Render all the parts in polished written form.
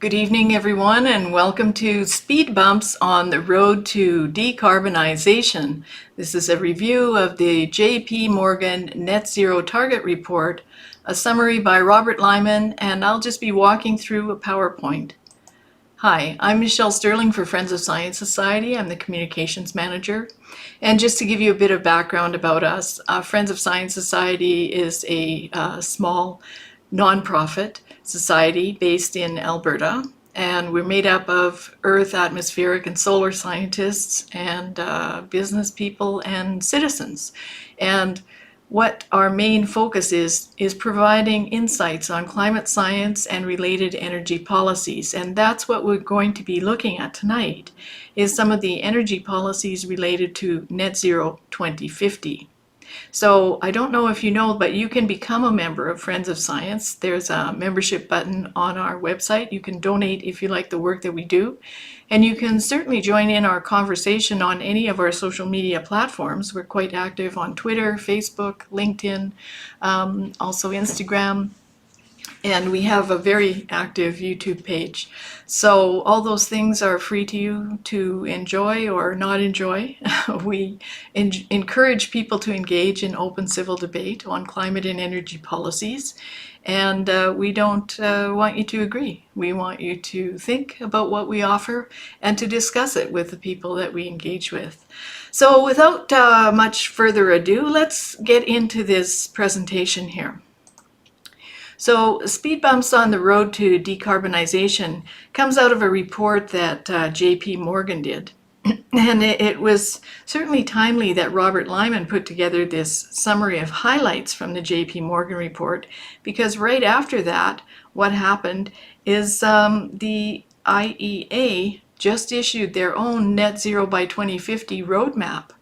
Good evening, everyone, and welcome to Speed Bumps on the Road to Decarbonization. This is a review of the J.P. Morgan Net Zero Target Report, a summary by Robert Lyman, and I'll just be walking through a PowerPoint. Hi, I'm Michelle Sterling for Friends of Science Society. I'm the Communications Manager. And just to give you a bit of background about us, Friends of Science Society is a small nonprofit society based in Alberta, and we're made up of earth, atmospheric, and solar scientists and business people and citizens. And what our main focus is providing insights on climate science and related energy policies. And that's what we're going to be looking at tonight, is some of the energy policies related to Net Zero 2050. So I don't know if you know, but you can become a member of Friends of Science. There's a membership button on our website. You can donate if you like the work that we do. And you can certainly join in our conversation on any of our social media platforms. We're quite active on Twitter, Facebook, LinkedIn, also Instagram. And we have a very active YouTube page. So all those things are free to you to enjoy or not enjoy. We encourage people to engage in open civil debate on climate and energy policies. And we don't want you to agree. We want you to think about what we offer and to discuss it with the people that we engage with. So without much further ado, let's get into this presentation here. So Speed Bumps on the Road to Decarbonization comes out of a report that J.P. Morgan did. And it was certainly timely that Robert Lyman put together this summary of highlights from the J.P. Morgan report, because right after that, what happened is the IEA just issued their own Net Zero by 2050 roadmap.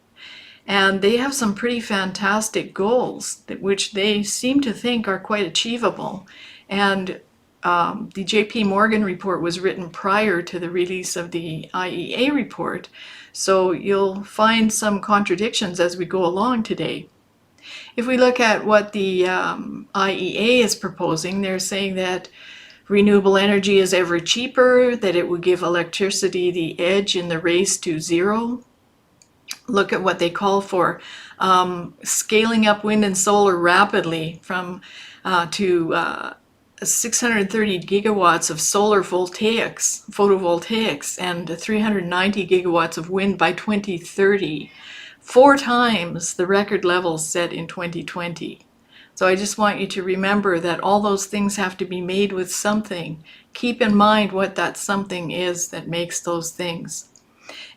And they have some pretty fantastic goals, which they seem to think are quite achievable. And the J.P. Morgan report was written prior to the release of the IEA report. So you'll find some contradictions as we go along today. If we look at what the IEA is proposing, they're saying that renewable energy is ever cheaper, that it will give electricity the edge in the race to zero. Look at what they call for scaling up wind and solar rapidly from to 630 gigawatts of solar photovoltaics, and 390 gigawatts of wind by 2030, 4 times the record levels set in 2020. So I just want you to remember that all those things have to be made with something. Keep in mind what that something is that makes those things.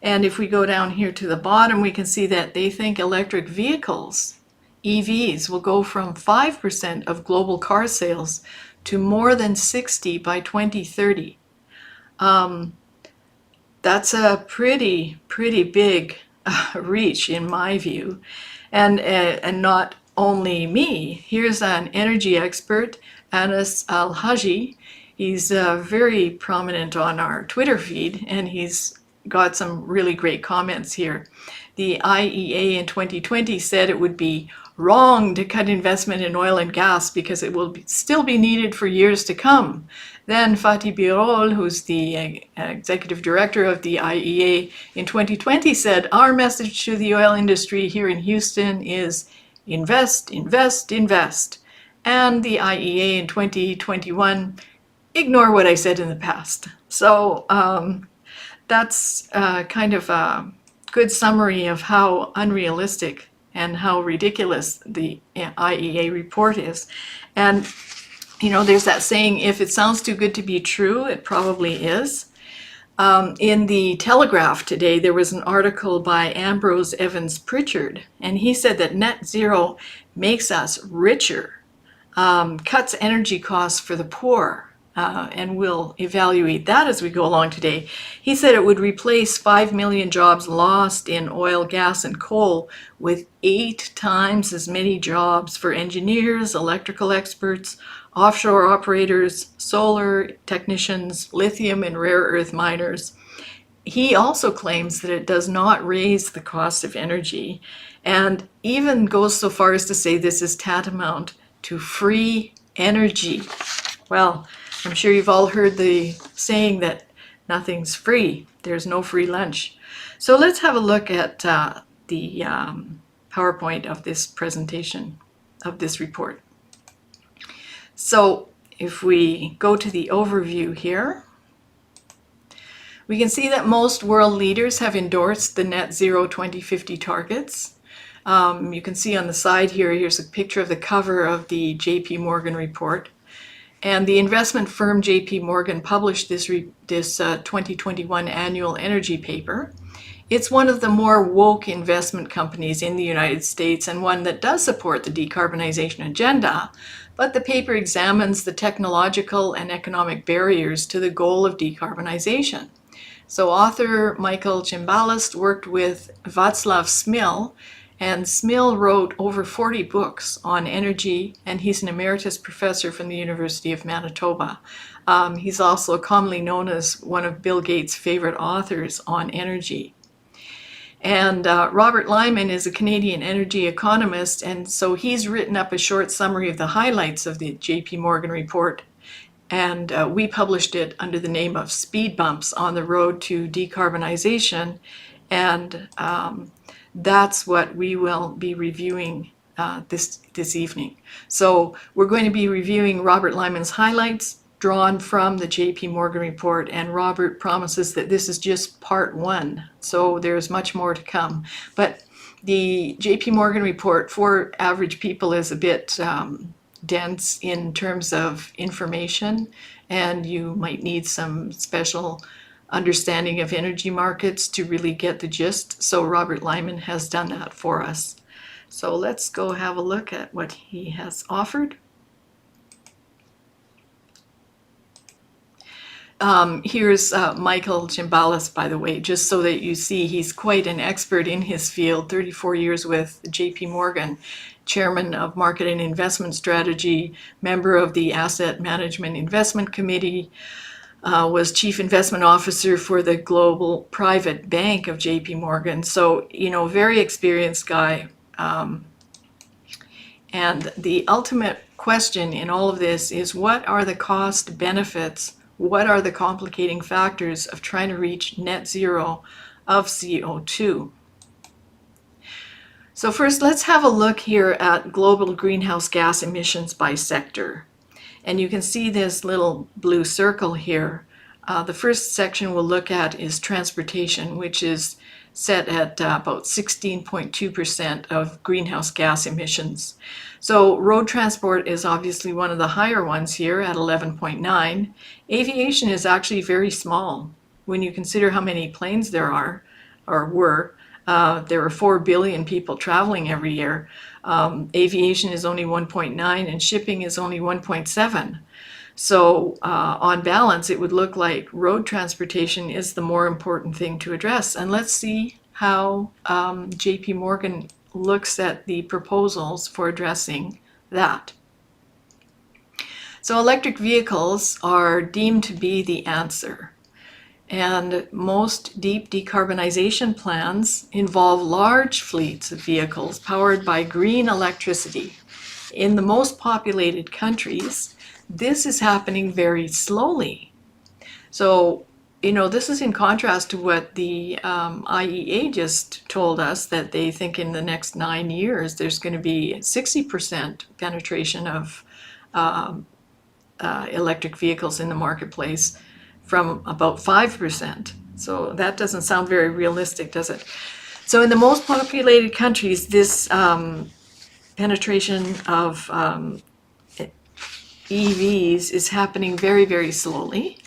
And if we go down here to the bottom, we can see that they think electric vehicles, EVs, will go from 5% of global car sales to more than 60 by 2030. That's a pretty big reach in my view. And not only me. Here's an energy expert, Anas Al-Haji. He's very prominent on our Twitter feed, and he's got some really great comments here. The IEA in 2020 said it would be wrong to cut investment in oil and gas because it will still be needed for years to come. Then Fatih Birol, who's the executive director of the IEA in 2020, said, our message to the oil industry here in Houston is invest, invest, invest. And the IEA in 2021, ignore what I said in the past. So that's kind of a good summary of how unrealistic and how ridiculous the IEA report is. And, you know, there's that saying, if it sounds too good to be true, it probably is. In the Telegraph today, there was an article by Ambrose Evans Pritchard, and he said that net zero makes us richer, cuts energy costs for the poor, and we'll evaluate that as we go along today. He said it would replace 5 million jobs lost in oil, gas, and coal with 8 times as many jobs for engineers, electrical experts, offshore operators, solar technicians, lithium and rare earth miners. He also claims that it does not raise the cost of energy, and even goes so far as to say this is tantamount to free energy. Well, I'm sure you've all heard the saying that nothing's free. There's no free lunch. So let's have a look at the PowerPoint of this presentation, of this report. So if we go to the overview here, we can see that most world leaders have endorsed the net zero 2050 targets. You can see on the side here, here's a picture of the cover of the JP Morgan report. And the investment firm JP Morgan published this 2021 annual energy paper. It's one of the more woke investment companies in the United States and one that does support the decarbonization agenda, but the paper examines the technological and economic barriers to the goal of decarbonization. So author Michael Chimbalist worked with Václav Smil, and Smil wrote over 40 books on energy, and he's an emeritus professor from the University of Manitoba. He's also commonly known as one of Bill Gates' favorite authors on energy. And Robert Lyman is a Canadian energy economist, and so he's written up a short summary of the highlights of the JP Morgan report, and we published it under the name of Speed Bumps on the Road to Decarbonization, and that's what we will be reviewing this evening. So we're going to be reviewing Robert Lyman's highlights drawn from the JP Morgan report, and Robert promises that this is just part one, so there's much more to come. But the JP Morgan report for average people is a bit dense in terms of information, and you might need some special understanding of energy markets to really get the gist. So Robert Lyman has done that for us. So let's go have a look at what he has offered. Here's Michael Chimbalist, by the way, just so that you see he's quite an expert in his field, 34 years with JP Morgan, chairman of Market and Investment Strategy, member of the Asset Management Investment Committee, was chief investment officer for the global private bank of JP Morgan. So, very experienced guy. And the ultimate question in all of this is, what are the cost benefits? What are the complicating factors of trying to reach net zero of CO2? So first, let's have a look here at global greenhouse gas emissions by sector. And you can see this little blue circle here. The first section we'll look at is transportation, which is set at about 16.2% of greenhouse gas emissions. So road transport is obviously one of the higher ones here at 11.9. Aviation is actually very small when you consider how many planes there are, or were. There are 4 billion people traveling every year. Aviation is only 1.9 and shipping is only 1.7. So on balance, it would look like road transportation is the more important thing to address. And let's see how JP Morgan looks at the proposals for addressing that. So electric vehicles are deemed to be the answer. And most deep decarbonization plans involve large fleets of vehicles powered by green electricity. In the most populated countries, this is happening very slowly. So, this is in contrast to what the IEA just told us, that they think in the next 9 years there's going to be 60% penetration of electric vehicles in the marketplace from about 5%. So that doesn't sound very realistic, does it? So in the most populated countries, this penetration of EVs is happening very, very slowly.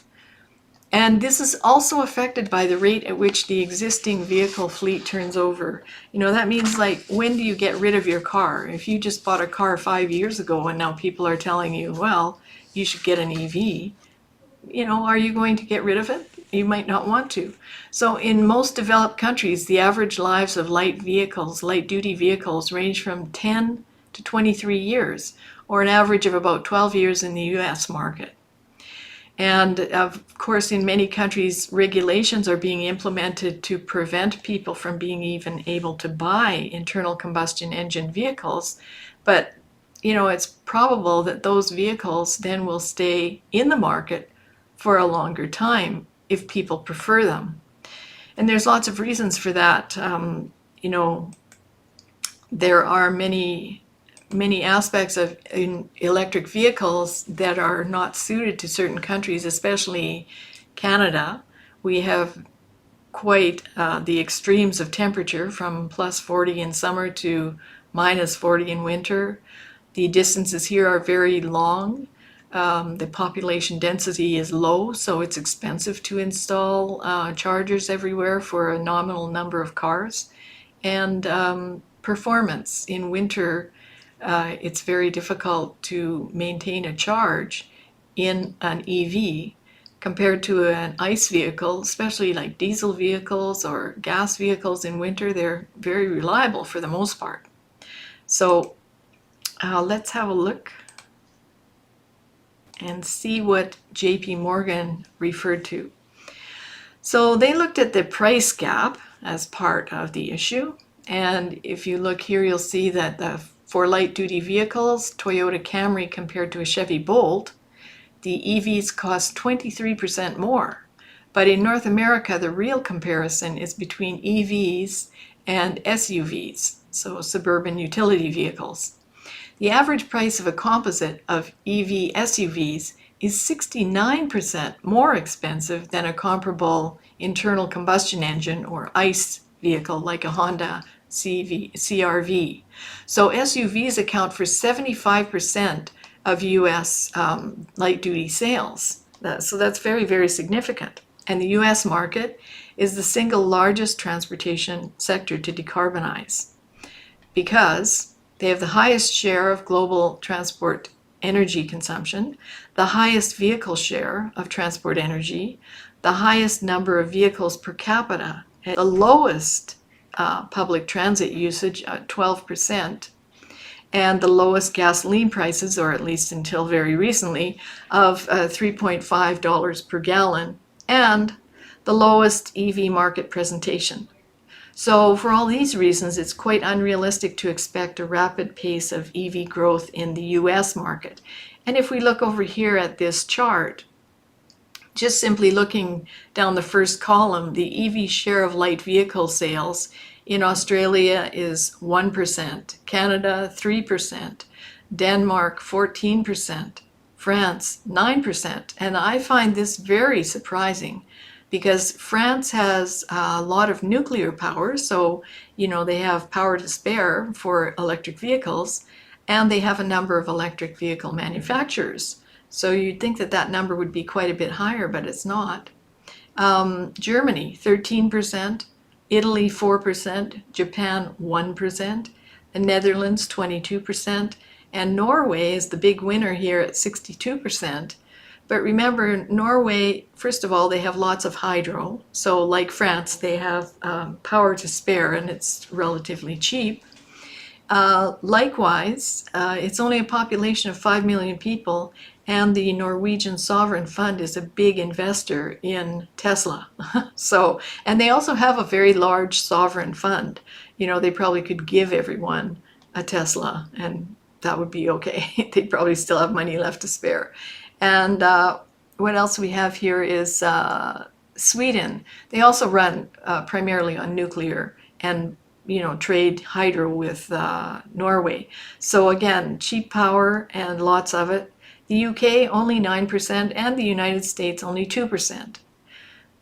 And this is also affected by the rate at which the existing vehicle fleet turns over. That means, like, when do you get rid of your car? If you just bought a car 5 years ago and now people are telling you, well, you should get an EV, are you going to get rid of it? You might not want to. So in most developed countries, the average lives of light duty vehicles range from 10 to 23 years, or an average of about 12 years in the US market. And of course, in many countries, regulations are being implemented to prevent people from being even able to buy internal combustion engine vehicles. But it's probable that those vehicles then will stay in the market for a longer time if people prefer them. And there's lots of reasons for that. There are many aspects of electric vehicles that are not suited to certain countries, especially Canada. We have quite the extremes of temperature, from plus 40 in summer to minus 40 in winter. The distances here are very long. The population density is low, so it's expensive to install chargers everywhere for a nominal number of cars. And performance in winter, it's very difficult to maintain a charge in an EV compared to an ICE vehicle, especially like diesel vehicles or gas vehicles in winter. They're very reliable for the most part. So let's have a look and see what JP Morgan referred to. So they looked at the price gap as part of the issue. And if you look here, you'll see that for light-duty vehicles, Toyota Camry compared to a Chevy Bolt, the EVs cost 23% more. But in North America, the real comparison is between EVs and SUVs, so suburban utility vehicles. The average price of a composite of EV SUVs is 69% more expensive than a comparable internal combustion engine or ICE vehicle like a Honda CR-V. So SUVs account for 75% of US light-duty sales. So that's very, very significant. And the US market is the single largest transportation sector to decarbonize because they have the highest share of global transport energy consumption, the highest vehicle share of transport energy, the highest number of vehicles per capita, and the lowest public transit usage at 12%, and the lowest gasoline prices, or at least until very recently, of $3.5 per gallon, and the lowest EV market presentation. So for all these reasons, it's quite unrealistic to expect a rapid pace of EV growth in the US market. And if we look over here at this chart, just simply looking down the first column, the EV share of light vehicle sales in Australia is 1%, Canada 3%, Denmark 14%, France 9%. And I find this very surprising because France has a lot of nuclear power, so they have power to spare for electric vehicles, and they have a number of electric vehicle manufacturers. So you'd think that that number would be quite a bit higher, but it's not. Germany, 13%, Italy, 4%, Japan, 1%, the Netherlands, 22%, and Norway is the big winner here at 62%. But remember, Norway, first of all, they have lots of hydro. So like France, they have power to spare, and it's relatively cheap. Likewise, it's only a population of 5 million people, and the Norwegian Sovereign Fund is a big investor in Tesla. And they also have a very large sovereign fund. They probably could give everyone a Tesla, and that would be okay. They'd probably still have money left to spare. And what else we have here is Sweden. They also run primarily on nuclear and trade hydro with Norway. So again, cheap power and lots of it. The UK only 9% and the United States only 2%.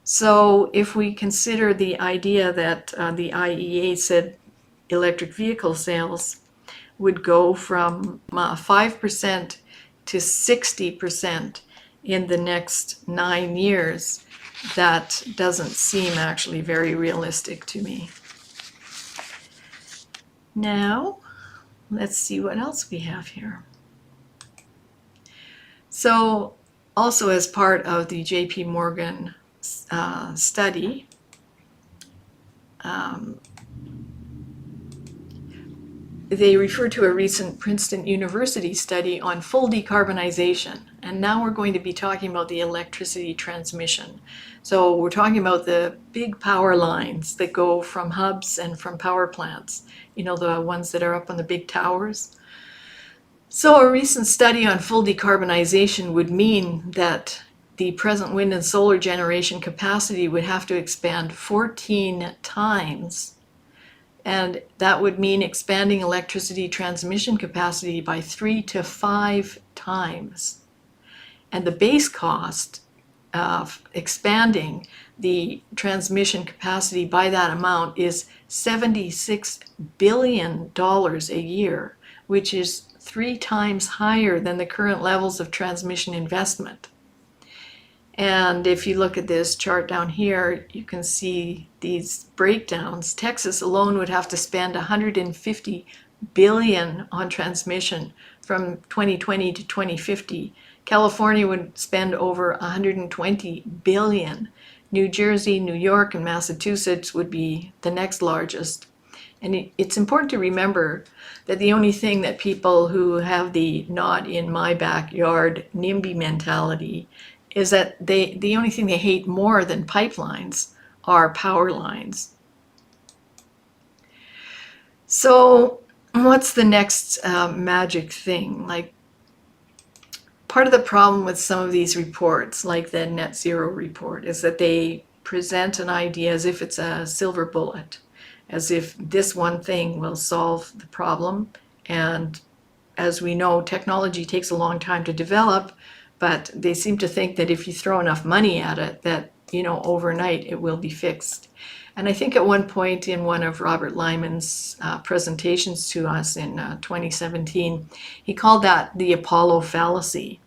So if we consider the idea that the IEA said electric vehicle sales would go from 5% to 60% in the next 9 years, that doesn't seem actually very realistic to me. Now, let's see what else we have here. So, also as part of the JP Morgan study, they refer to a recent Princeton University study on full decarbonization. And now we're going to be talking about the electricity transmission. So we're talking about the big power lines that go from hubs and from power plants, the ones that are up on the big towers. So a recent study on full decarbonization would mean that the present wind and solar generation capacity would have to expand 14 times. And that would mean expanding electricity transmission capacity by 3 to 5 times. And the base cost of expanding the transmission capacity by that amount is $76 billion a year, which is 3 times higher than the current levels of transmission investment. And if you look at this chart down here, you can see these breakdowns. Texas alone would have to spend $150 billion on transmission from 2020 to 2050. California would spend over $120 billion. New Jersey, New York, and Massachusetts would be the next largest. And it's important to remember that the only thing that people who have the not in my backyard NIMBY mentality is that the only thing they hate more than pipelines are power lines. So what's the next magic thing? Like, part of the problem with some of these reports, like the net zero report, is that they present an idea as if it's a silver bullet, as if this one thing will solve the problem. And as we know, technology takes a long time to develop, but they seem to think that if you throw enough money at it, that, overnight it will be fixed. And I think at one point in one of Robert Lyman's presentations to us in 2017, he called that the Apollo fallacy.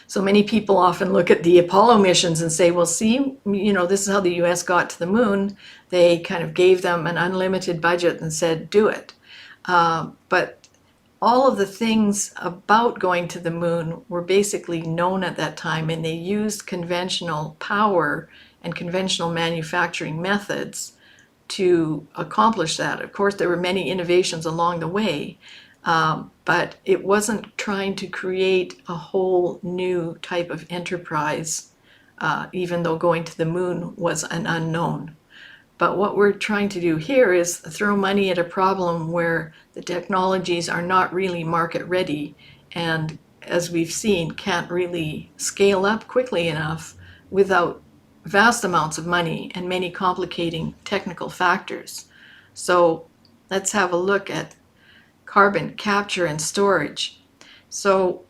So many people often look at the Apollo missions and say, well, see, this is how the US got to the moon. They kind of gave them an unlimited budget and said, do it. But all of the things about going to the moon were basically known at that time, and they used conventional power and conventional manufacturing methods to accomplish that. Of course, there were many innovations along the way, but it wasn't trying to create a whole new type of enterprise, even though going to the moon was an unknown. But what we're trying to do here is throw money at a problem where the technologies are not really market ready, and as we've seen, can't really scale up quickly enough without vast amounts of money and many complicating technical factors. So let's have a look at carbon capture and storage. So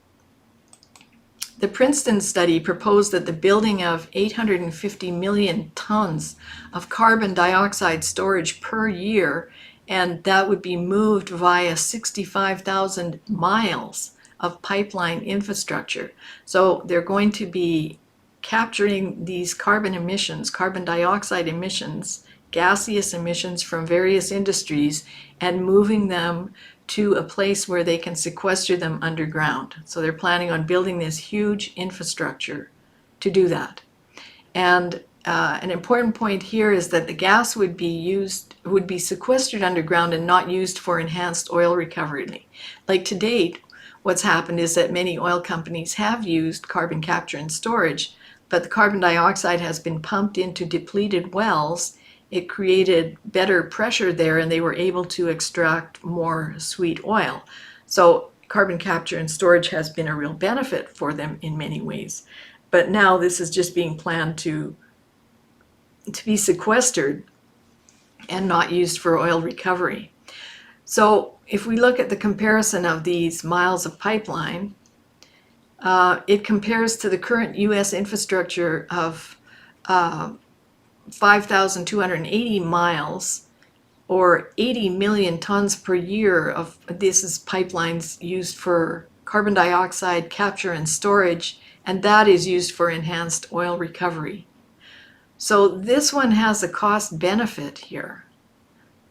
the Princeton study proposed that the building of 850 million tons of carbon dioxide storage per year, and that would be moved via 65,000 miles of pipeline infrastructure. So they're going to be capturing these carbon emissions, carbon dioxide emissions, gaseous emissions from various industries, and moving them to a place where they can sequester them underground. So they're planning on building this huge infrastructure to do that. And an important point here is that the gas would be sequestered underground and not used for enhanced oil recovery. Like to date, what's happened is that many oil companies have used carbon capture and storage, but the carbon dioxide has been pumped into depleted wells. It created better pressure there, and they were able to extract more sweet oil. So carbon capture and storage has been a real benefit for them in many ways. But now this is just being planned to be sequestered and not used for oil recovery. So if we look at the comparison of these miles of pipeline, it compares to the current US infrastructure of 5,280 miles, or 80 million tons per year of this is pipelines used for carbon dioxide capture and storage, and that is used for enhanced oil recovery. So this one has a cost benefit here.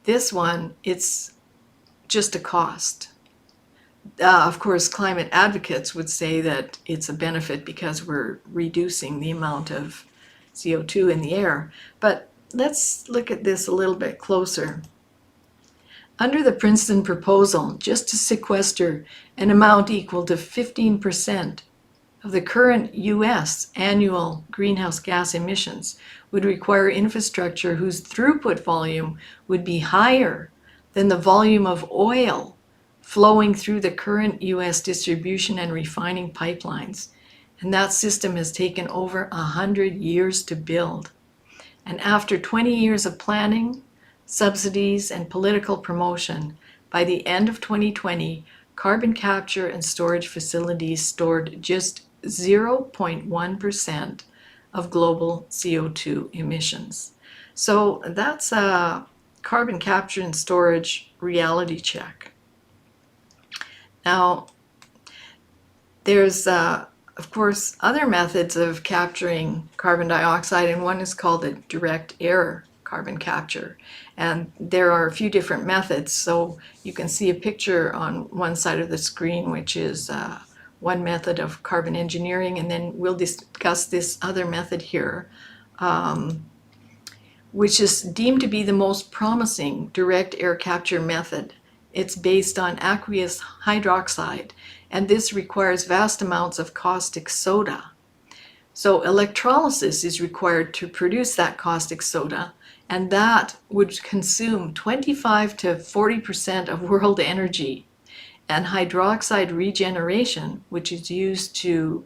This one, it's just a cost. Of course, climate advocates would say that it's a benefit because we're reducing the amount of CO2 in the air. But let's look at this a little bit closer. Under the Princeton proposal, just to sequester an amount equal to 15% of the current US annual greenhouse gas emissions would require infrastructure whose throughput volume would be higher than the volume of oil flowing through the current U.S. distribution and refining pipelines. And that system has taken over 100 years to build. And after 20 years of planning, subsidies, and political promotion, by the end of 2020, carbon capture and storage facilities stored just 0.1% of global CO2 emissions. So that's a carbon capture and storage reality check. Now, there's, of course, other methods of capturing carbon dioxide, and one is called a direct air carbon capture. And there are a few different methods. So you can see a picture on one side of the screen, which is one method of carbon engineering, and then we'll discuss this other method here, which is deemed to be the most promising direct air capture method. It's based on aqueous hydroxide, and this requires vast amounts of caustic soda. So electrolysis is required to produce that caustic soda, and that would consume 25 to 40% of world energy. And hydroxide regeneration, which is used to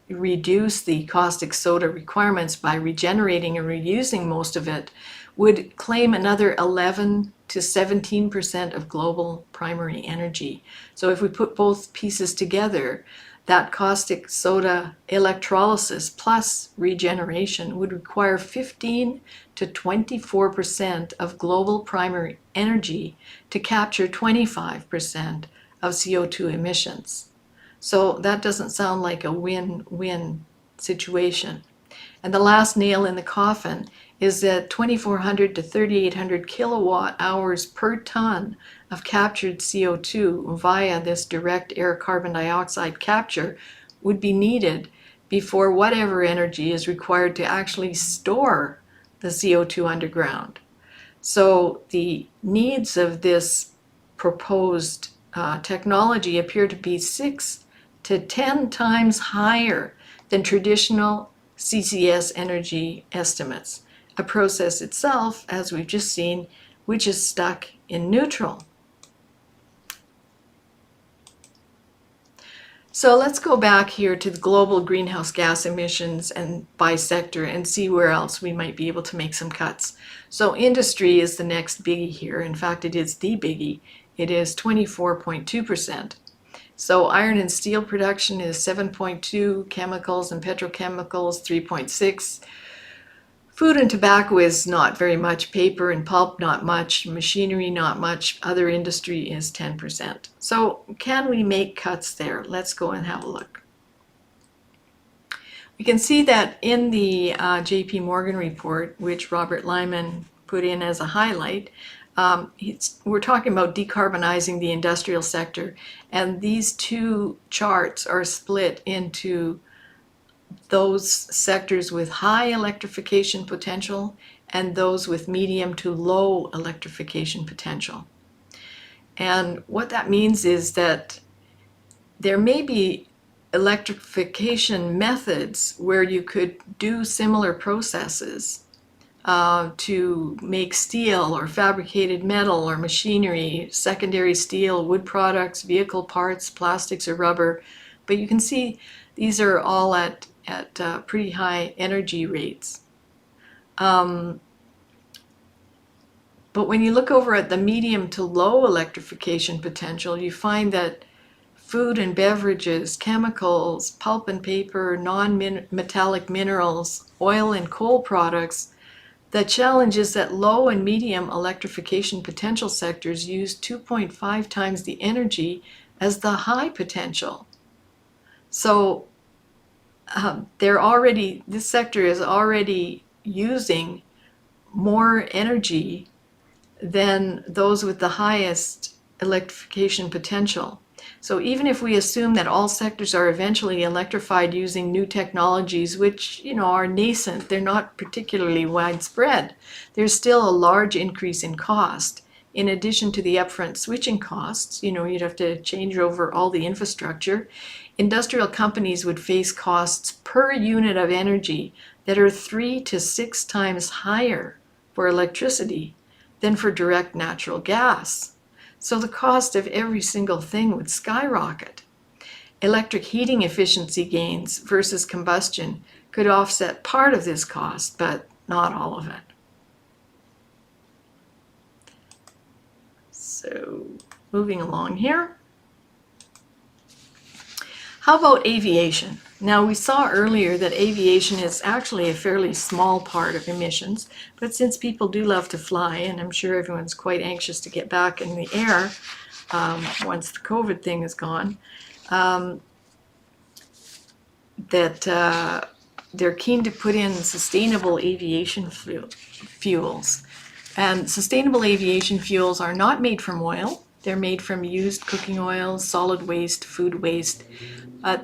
reduce the caustic soda requirements by regenerating and reusing most of it, would claim another 11 to 17% of global primary energy. So if we put both pieces together, that caustic soda electrolysis plus regeneration would require 15 to 24% of global primary energy to capture 25% of CO2 emissions. So that doesn't sound like a win-win situation. And the last nail in the coffin is that 2,400 to 3,800 kilowatt hours per ton of captured CO2 via this direct air carbon dioxide capture would be needed before whatever energy is required to actually store the CO2 underground. So the needs of this proposed technology appear to be 6 to 10 times higher than traditional CCS energy estimates, a process itself, as we've just seen, which is stuck in neutral. So let's go back here to the global greenhouse gas emissions and by sector and see where else we might be able to make some cuts. So industry is the next biggie here. In fact, it is the biggie. It is 24.2%. So iron and steel production is 7.2, chemicals and petrochemicals 3.6. Food and tobacco is not very much, paper and pulp not much, machinery not much, other industry is 10%. So can we make cuts there? Let's go and have a look. We can see that in the JP Morgan report, which Robert Lyman put in as a highlight, we're talking about decarbonizing the industrial sector, and these two charts are split into those sectors with high electrification potential and those with medium to low electrification potential. And what that means is that there may be electrification methods where you could do similar processes to make steel or fabricated metal or machinery, secondary steel, wood products, vehicle parts, plastics or rubber. But you can see these are all at pretty high energy rates. But when you look over at the medium to low electrification potential, you find that food and beverages, chemicals, pulp and paper, non-metallic minerals, oil and coal products, the challenge is that low and medium electrification potential sectors use 2.5 times the energy as the high potential. So this sector is already using more energy than those with the highest electrification potential. So even if we assume that all sectors are eventually electrified using new technologies, which are nascent, they're not particularly widespread, there's still a large increase in cost. In addition to the upfront switching costs, you'd have to change over all the infrastructure. Industrial companies would face costs per unit of energy that are 3 to 6 times higher for electricity than for direct natural gas. So the cost of every single thing would skyrocket. Electric heating efficiency gains versus combustion could offset part of this cost, but not all of it. So moving along here. How about aviation? Now, we saw earlier that aviation is actually a fairly small part of emissions, but since people do love to fly, and I'm sure everyone's quite anxious to get back in the air once the COVID thing is gone, that they're keen to put in sustainable aviation fuels. And sustainable aviation fuels are not made from oil. They're made from used cooking oil, solid waste, food waste.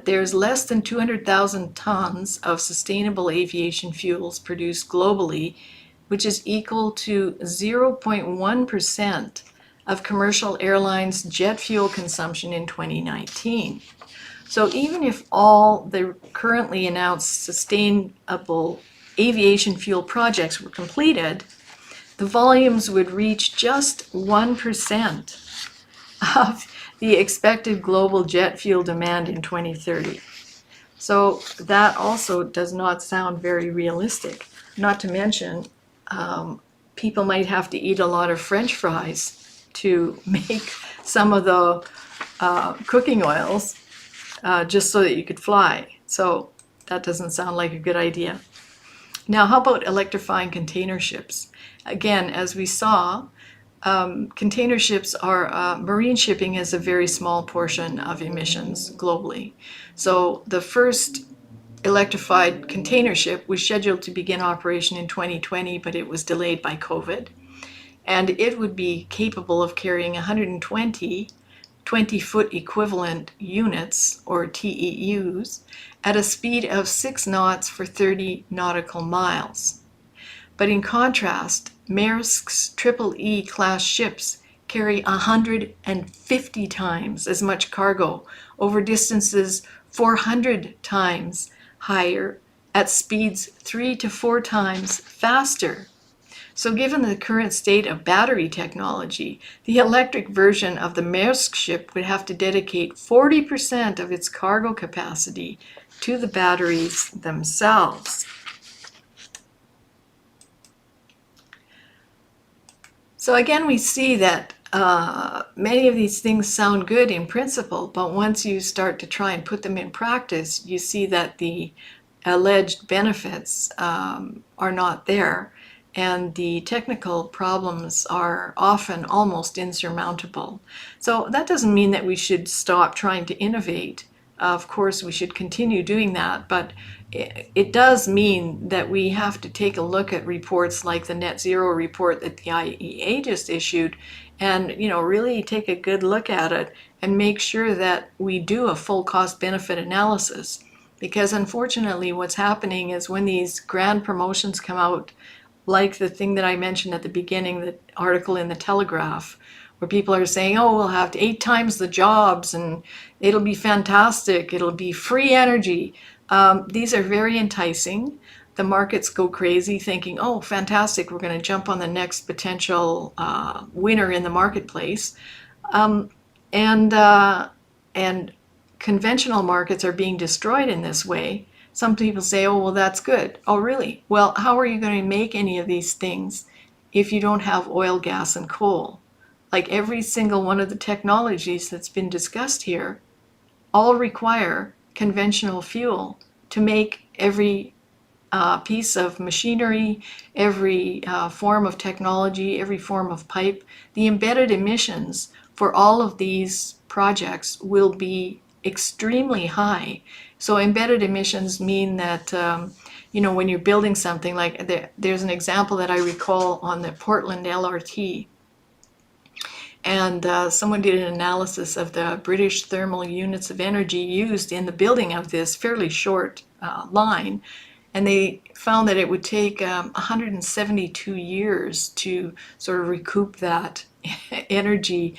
There's less than 200,000 tons of sustainable aviation fuels produced globally, which is equal to 0.1% of commercial airlines' jet fuel consumption in 2019. So even if all the currently announced sustainable aviation fuel projects were completed, the volumes would reach just 1% of the expected global jet fuel demand in 2030. So that also does not sound very realistic. Not to mention, people might have to eat a lot of French fries to make some of the cooking oils just so that you could fly. So that doesn't sound like a good idea. Now, how about electrifying container ships? Again, as we saw, container ships are, marine shipping is a very small portion of emissions globally. So the first electrified container ship was scheduled to begin operation in 2020, but it was delayed by COVID. And it would be capable of carrying 120 20-foot equivalent units, or TEUs, at a speed of 6 knots for 30 nautical miles. But in contrast, Maersk's Triple-E class ships carry 150 times as much cargo over distances 400 times higher at speeds 3 to 4 times faster. So given the current state of battery technology, the electric version of the Maersk ship would have to dedicate 40% of its cargo capacity to the batteries themselves. So again, we see that many of these things sound good in principle, but once you start to try and put them in practice, you see that the alleged benefits are not there, and the technical problems are often almost insurmountable. So that doesn't mean that we should stop trying to innovate. Of course, we should continue doing that, but it does mean that we have to take a look at reports like the net zero report that the IEA just issued, and really take a good look at it and make sure that we do a full cost benefit analysis. Because unfortunately, what's happening is when these grand promotions come out, like the thing that I mentioned at the beginning, the article in the Telegraph, where people are saying, oh, we'll have 8 times the jobs and it'll be fantastic, it'll be free energy. These are very enticing. The markets go crazy thinking, oh, fantastic, we're going to jump on the next potential winner in the marketplace. And conventional markets are being destroyed in this way. Some people say, oh, well, that's good. Oh, really? Well, how are you going to make any of these things if you don't have oil, gas, and coal? Like every single one of the technologies that's been discussed here all require conventional fuel to make every piece of machinery, every form of technology, every form of pipe. The embedded emissions for all of these projects will be extremely high. So embedded emissions mean that when you're building something, like there's an example that I recall on the Portland LRT. And someone did an analysis of the British thermal units of energy used in the building of this fairly short line. And they found that it would take 172 years to sort of recoup that energy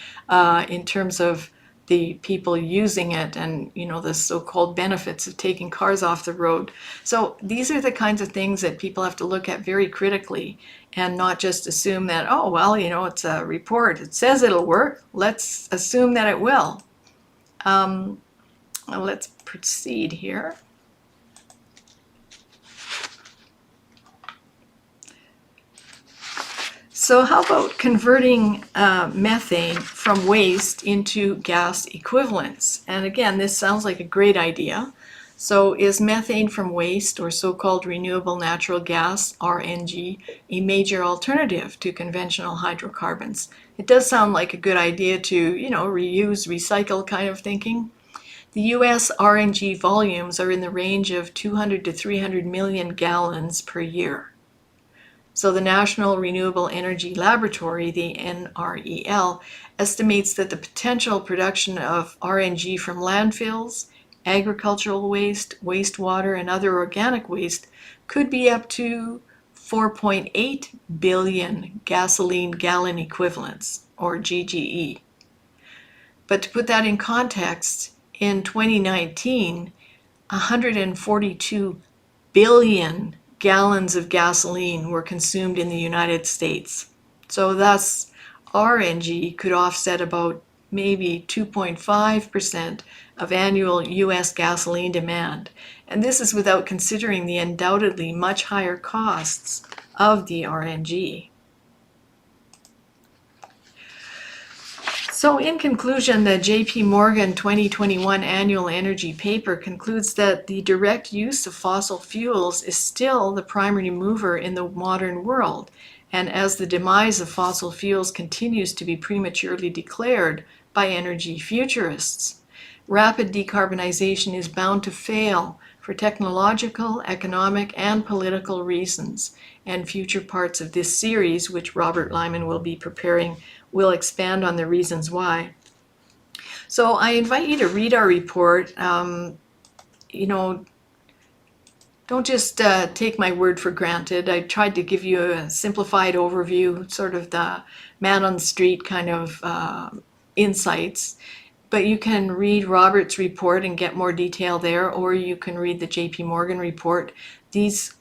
in terms of the people using it and, the so-called benefits of taking cars off the road. So these are the kinds of things that people have to look at very critically and not just assume that, oh, well, it's a report. It says it'll work. Let's assume that it will. Let's proceed here. So how about converting methane from waste into gas equivalents? And again, this sounds like a great idea. So is methane from waste, or so-called renewable natural gas, RNG, a major alternative to conventional hydrocarbons? It does sound like a good idea to, reuse, recycle kind of thinking. The US RNG volumes are in the range of 200 to 300 million gallons per year. So the National Renewable Energy Laboratory, the NREL, estimates that the potential production of RNG from landfills, agricultural waste, wastewater, and other organic waste could be up to 4.8 billion gasoline gallon equivalents, or GGE. But to put that in context, in 2019, 142 billion gallons of gasoline were consumed in the United States. So thus, RNG could offset about maybe 2.5% of annual US gasoline demand. And this is without considering the undoubtedly much higher costs of the RNG. So in conclusion, the J.P. Morgan 2021 annual energy paper concludes that the direct use of fossil fuels is still the primary mover in the modern world. And as the demise of fossil fuels continues to be prematurely declared by energy futurists, rapid decarbonization is bound to fail for technological, economic, and political reasons. And future parts of this series, which Robert Lyman will be preparing, will expand on the reasons why. So I invite you to read our report. Don't just take my word for granted. I tried to give you a simplified overview, sort of the man on the street kind of insights. But you can read Robert's report and get more detail there, or you can read the J.P. Morgan report.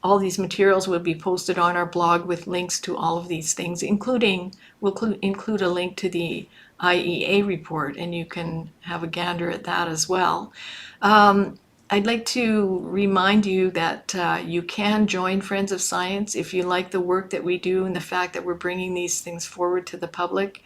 All these materials will be posted on our blog with links to all of these things, we'll include a link to the IEA report, and you can have a gander at that as well. I'd like to remind you that you can join Friends of Science if you like the work that we do and the fact that we're bringing these things forward to the public.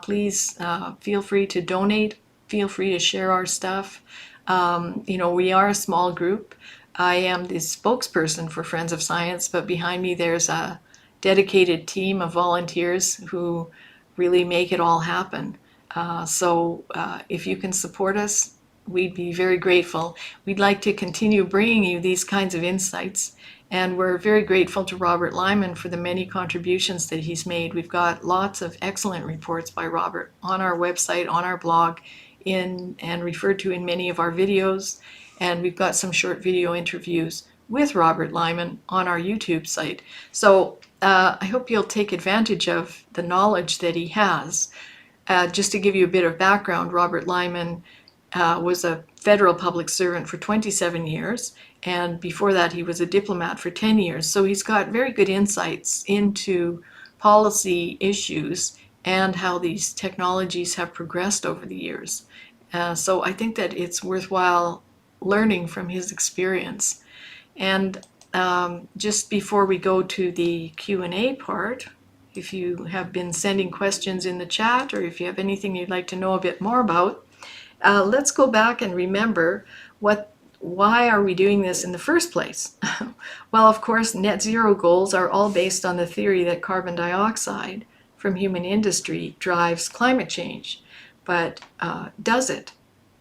Please feel free to donate. Feel free to share our stuff. We are a small group. I am the spokesperson for Friends of Science, but behind me there's a dedicated team of volunteers who really make it all happen. So if you can support us, we'd be very grateful. We'd like to continue bringing you these kinds of insights, and we're very grateful to Robert Lyman for the many contributions that he's made. We've got lots of excellent reports by Robert on our website, on our blog, and referred to in many of our videos. And we've got some short video interviews with Robert Lyman on our YouTube site. So I hope you'll take advantage of the knowledge that he has. Just to give you a bit of background, Robert Lyman was a federal public servant for 27 years, and before that he was a diplomat for 10 years. So he's got very good insights into policy issues and how these technologies have progressed over the years. So I think that it's worthwhile learning from his experience. And just before we go to the Q&A part, if you have been sending questions in the chat, or if you have anything you'd like to know a bit more about, let's go back and remember why are we doing this in the first place? Well, of course, net zero goals are all based on the theory that carbon dioxide from human industry drives climate change. But does it?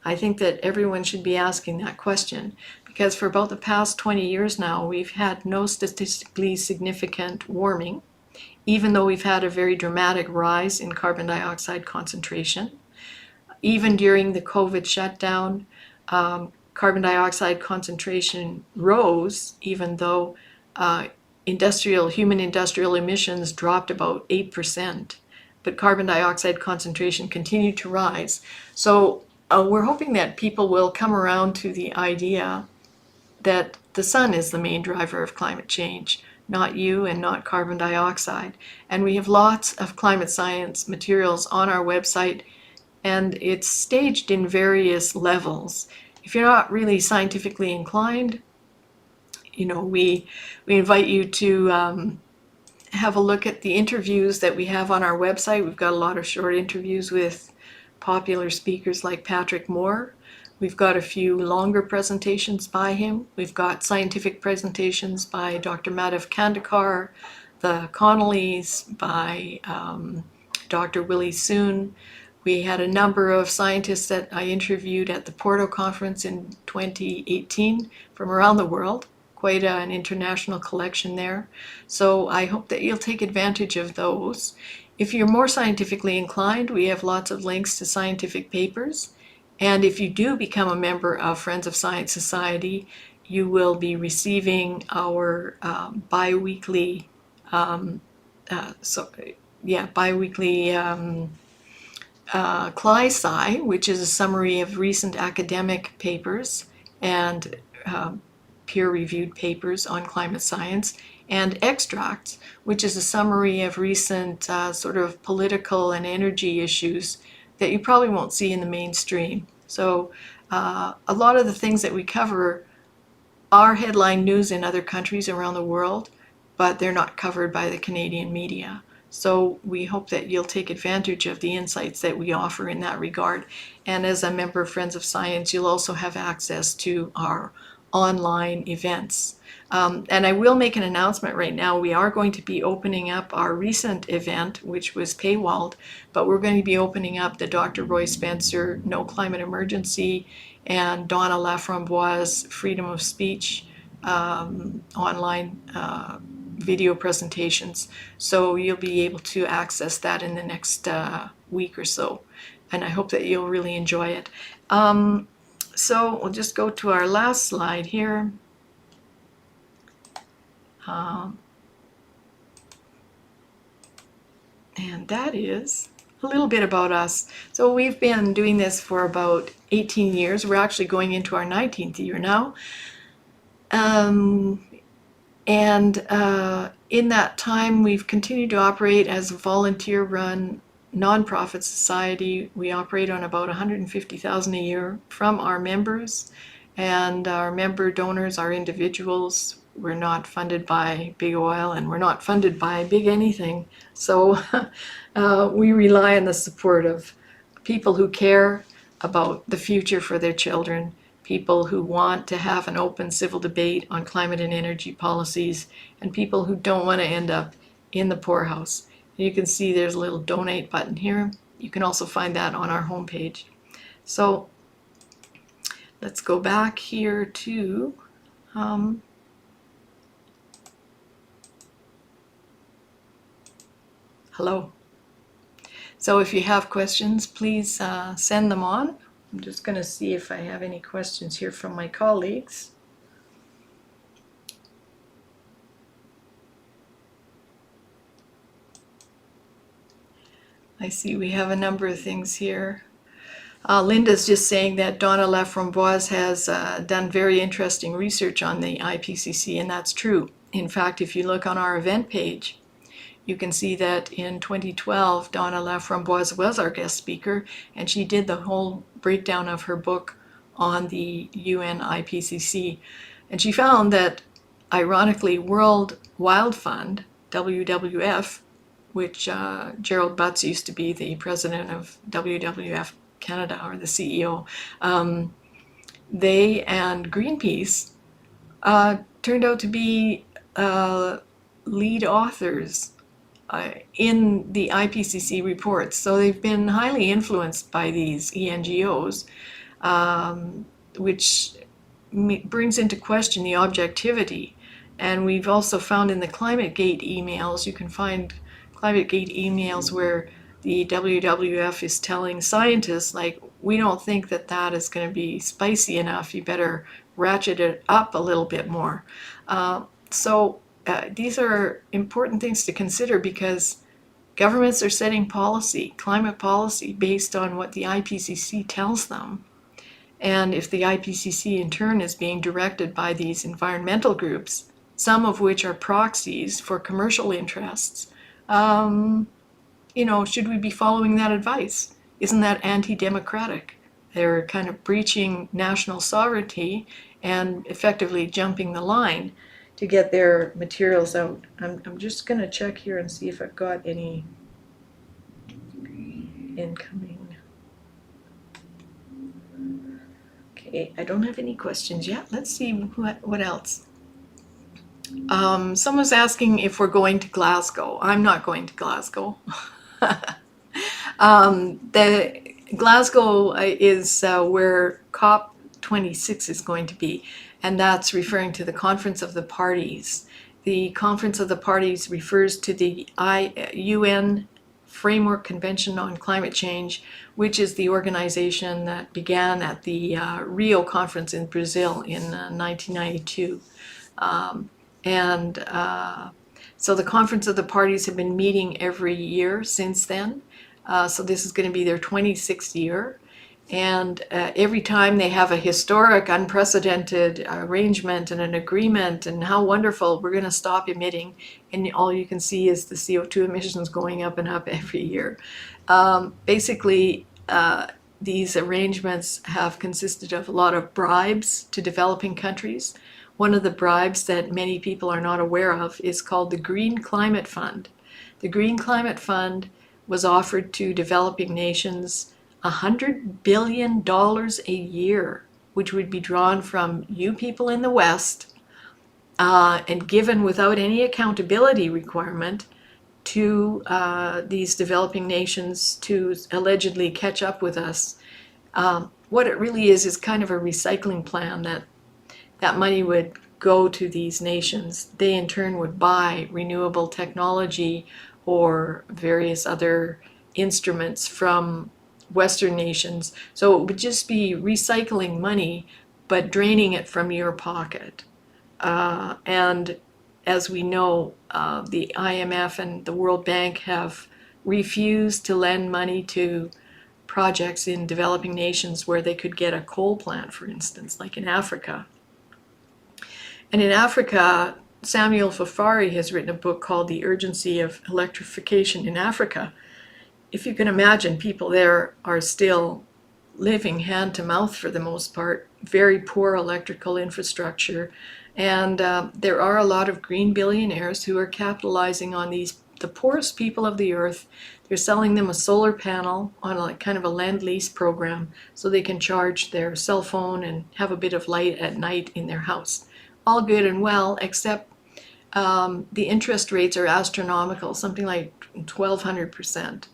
I think that everyone should be asking that question, because for about the past 20 years now, we've had no statistically significant warming, even though we've had a very dramatic rise in carbon dioxide concentration. Even during the COVID shutdown, carbon dioxide concentration rose, even though human industrial emissions dropped about 8%. But carbon dioxide concentration continued to rise. So we're hoping that people will come around to the idea that the sun is the main driver of climate change, not you and not carbon dioxide. And we have lots of climate science materials on our website, and it's staged in various levels. If you're not really scientifically inclined, we invite you to have a look at the interviews that we have on our website. We've got a lot of short interviews with popular speakers like Patrick Moore. We've got a few longer presentations by him. We've got scientific presentations by Dr. Madhav Kandekar, the Connollys, by Dr. Willie Soon. We had a number of scientists that I interviewed at the Porto conference in 2018 from around the world. Quite an international collection there. So I hope that you'll take advantage of those. If you're more scientifically inclined, we have lots of links to scientific papers. And if you do become a member of Friends of Science Society, you will be receiving our bi-weekly CLI-SCI, which is a summary of recent academic papers and peer-reviewed papers on climate science, and Extracts, which is a summary of recent sort of political and energy issues that you probably won't see in the mainstream. So a lot of the things that we cover are headline news in other countries around the world, but they're not covered by the Canadian media. So we hope that you'll take advantage of the insights that we offer in that regard. And as a member of Friends of Science, you'll also have access to our online events. And I will make an announcement right now. We are going to be opening up our recent event, which was paywalled, but we're going to be opening up the Dr. Roy Spencer No Climate Emergency and Donna Laframboise Freedom of Speech online video presentations. So you'll be able to access that in the next week or so. And I hope that you'll really enjoy it. So we'll just go to our last slide here. And that is a little bit about us. So we've been doing this for about 18 years. We're actually going into our 19th year now. In that time, we've continued to operate as a volunteer-run nonprofit society. We operate on about $150,000 a year from our members, and our member donors are individuals. We're not funded by big oil, and we're not funded by big anything. So we rely on the support of people who care about the future for their children, people who want to have an open civil debate on climate and energy policies, and people who don't want to end up in the poorhouse. You can see there's a little donate button here. You can also find that on our homepage. So let's go back here to hello. So if you have questions, please send them on. I'm just going to see if I have any questions here from my colleagues. I see we have a number of things here. Linda's just saying that Donna Laframboise has done very interesting research on the IPCC, and that's true. In fact, if you look on our event page, you can see that in 2012, Donna Laframboise was our guest speaker, and she did the whole breakdown of her book on the UN IPCC. And she found that, ironically, World Wild Fund, WWF, which Gerald Butts used to be the president of WWF Canada, or the CEO, they and Greenpeace turned out to be lead authors in the IPCC reports. So they've been highly influenced by these ENGOs, which brings into question the objectivity. And we've also found in the ClimateGate emails, you can find ClimateGate emails where the WWF is telling scientists, like, we don't think that that is going to be spicy enough. You better ratchet it up a little bit more. These are important things to consider, because Governments are setting policy, climate policy, based on what the IPCC tells them. And if the IPCC in turn is being directed by these environmental groups, some of which are proxies for commercial interests, should we be following that advice? Isn't that anti-democratic? They're kind of breaching national sovereignty and effectively jumping the line to get their materials out. I'm just going to check here and see if I've got any incoming. Okay, I don't have any questions yet. Let's see what else. Someone's asking if we're going to Glasgow. I'm not going to Glasgow. The Glasgow is where COP26 is going to be, and that's referring to the Conference of the Parties. The Conference of the Parties refers to the UN Framework Convention on Climate Change, which is the organization that began at the Rio Conference in Brazil in 1992. So the Conference of the Parties have been meeting every year since then. So this is going to be their 26th year. And every time they have a historic, unprecedented arrangement and an agreement, and how wonderful, we're going to stop emitting. And all you can see is the CO2 emissions going up and up every year. Basically, these arrangements have consisted of a lot of bribes to developing countries. One of the bribes that many people are not aware of is called the Green Climate Fund. The Green Climate Fund was offered to developing nations $100 billion a year, which would be drawn from you people in the West and given without any accountability requirement to these developing nations to allegedly catch up with us. What it really is kind of a recycling plan that money would go to these nations. They in turn would buy renewable technology or various other instruments from Western nations. So it would just be recycling money, but draining it from your pocket. And as we know, the IMF and the World Bank have refused to lend money to projects in developing nations where they could get a coal plant, for instance, like in Africa. And in Africa, Samuel Fafari has written a book called The Urgency of Electrification in Africa. If you can imagine, people there are still living hand to mouth for the most part, very poor electrical infrastructure. And there are a lot of green billionaires who are capitalizing on the poorest people of the earth. They're selling them a solar panel on a kind of a lend-lease program so they can charge their cell phone and have a bit of light at night in their house. All good and well, except the interest rates are astronomical, something like 1,200%.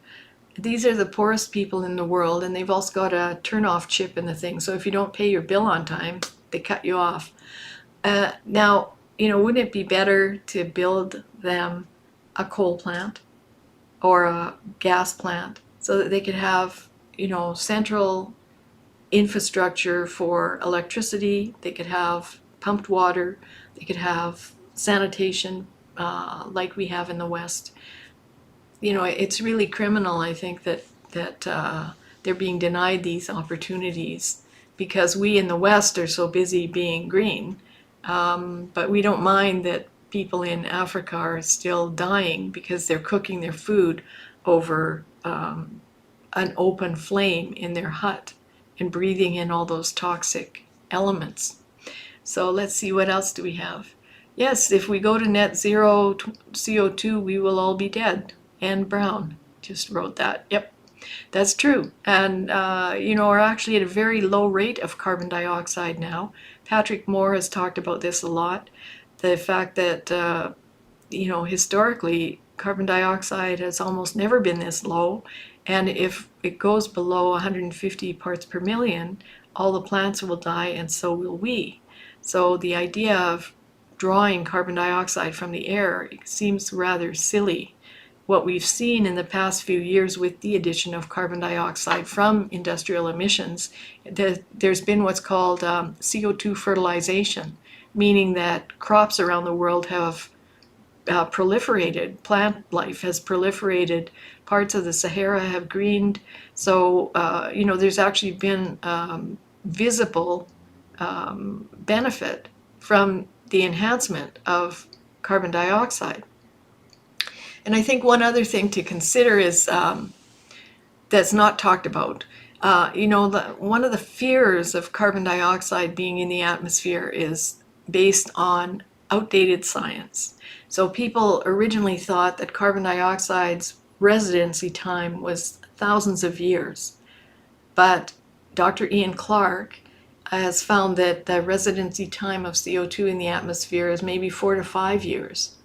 These are the poorest people in the world, and they've also got a turn-off chip in the thing. So if you don't pay your bill on time, they cut you off. Now, wouldn't it be better to build them a coal plant or a gas plant so that they could have, central infrastructure for electricity, they could have pumped water, they could have sanitation like we have in the West. It's really criminal, I think, that they're being denied these opportunities because we in the West are so busy being green. But we don't mind that people in Africa are still dying because they're cooking their food over an open flame in their hut and breathing in all those toxic elements. So let's see, what else do we have? Yes, if we go to net zero CO2, we will all be dead. Anne Brown just wrote that. Yep, that's true. And, we're actually at a very low rate of carbon dioxide now. Patrick Moore has talked about this a lot. The fact that, historically, carbon dioxide has almost never been this low. And if it goes below 150 parts per million, all the plants will die and so will we. So the idea of drawing carbon dioxide from the air seems rather silly. What we've seen in the past few years with the addition of carbon dioxide from industrial emissions, there's been what's called CO2 fertilization, meaning that crops around the world have proliferated. Plant life has proliferated. Parts of the Sahara have greened. So, there's actually been visible benefit from the enhancement of carbon dioxide. And I think one other thing to consider is that's not talked about. One of the fears of carbon dioxide being in the atmosphere is based on outdated science. So people originally thought that carbon dioxide's residency time was thousands of years. But Dr. Ian Clark has found that the residency time of CO2 in the atmosphere is maybe 4 to 5 years.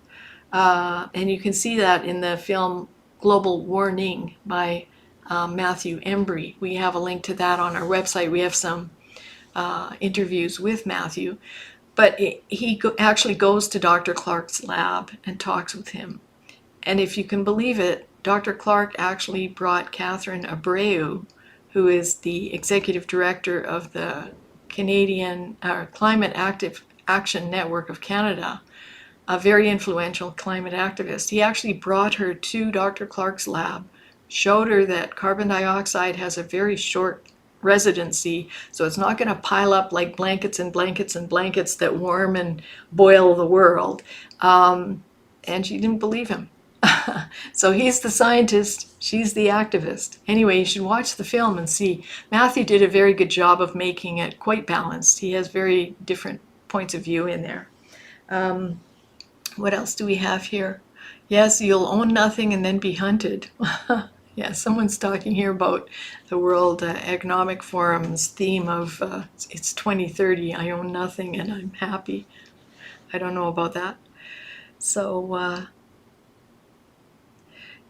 And you can see that in the film Global Warning by Matthew Embry. We have a link to that on our website. We have some interviews with Matthew. But he actually goes to Dr. Clark's lab and talks with him. And if you can believe it, Dr. Clark actually brought Catherine Abreu, who is the executive director of the Canadian Climate Action Network of Canada, a very influential climate activist. He actually brought her to Dr. Clark's lab, showed her that carbon dioxide has a very short residency, so it's not going to pile up like blankets and blankets and blankets that warm and boil the world. And she didn't believe him. So he's the scientist, she's the activist. Anyway, you should watch the film and see. Matthew did a very good job of making it quite balanced. He has very different points of view in there. What else do we have here? Yes, you'll own nothing and then be hunted. Yeah, someone's talking here about the World Economic Forum's theme of it's 2030, I own nothing and I'm happy. I don't know about that. So,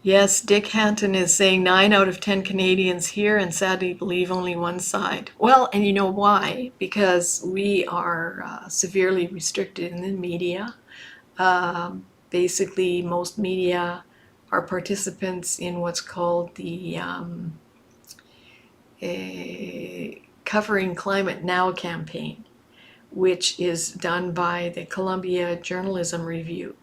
yes, Dick Hanton is saying 9 out of 10 Canadians hear and sadly believe only one side. Well, and you know why? Because we are severely restricted in the media. Basically, most media are participants in what's called the Covering Climate Now campaign, which is done by the Columbia Journalism Review.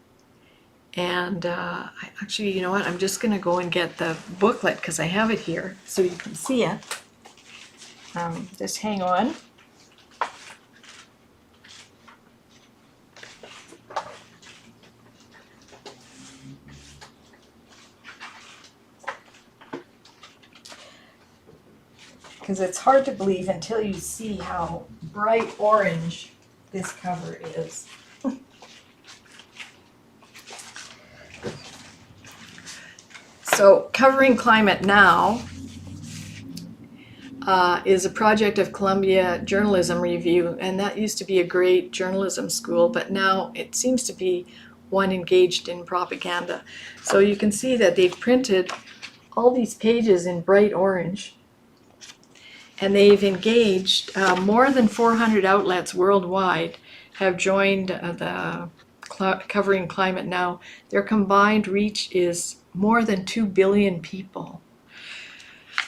And actually, you know what? I'm just going to go and get the booklet because I have it here so you can see it. Just hang on. Because it's hard to believe until you see how bright orange this cover is. So, Covering Climate Now is a project of Columbia Journalism Review, and that used to be a great journalism school, but now it seems to be one engaged in propaganda. So you can see that they've printed all these pages in bright orange, and they've engaged more than 400 outlets worldwide have joined the Covering Climate Now. Their combined reach is more than 2 billion people.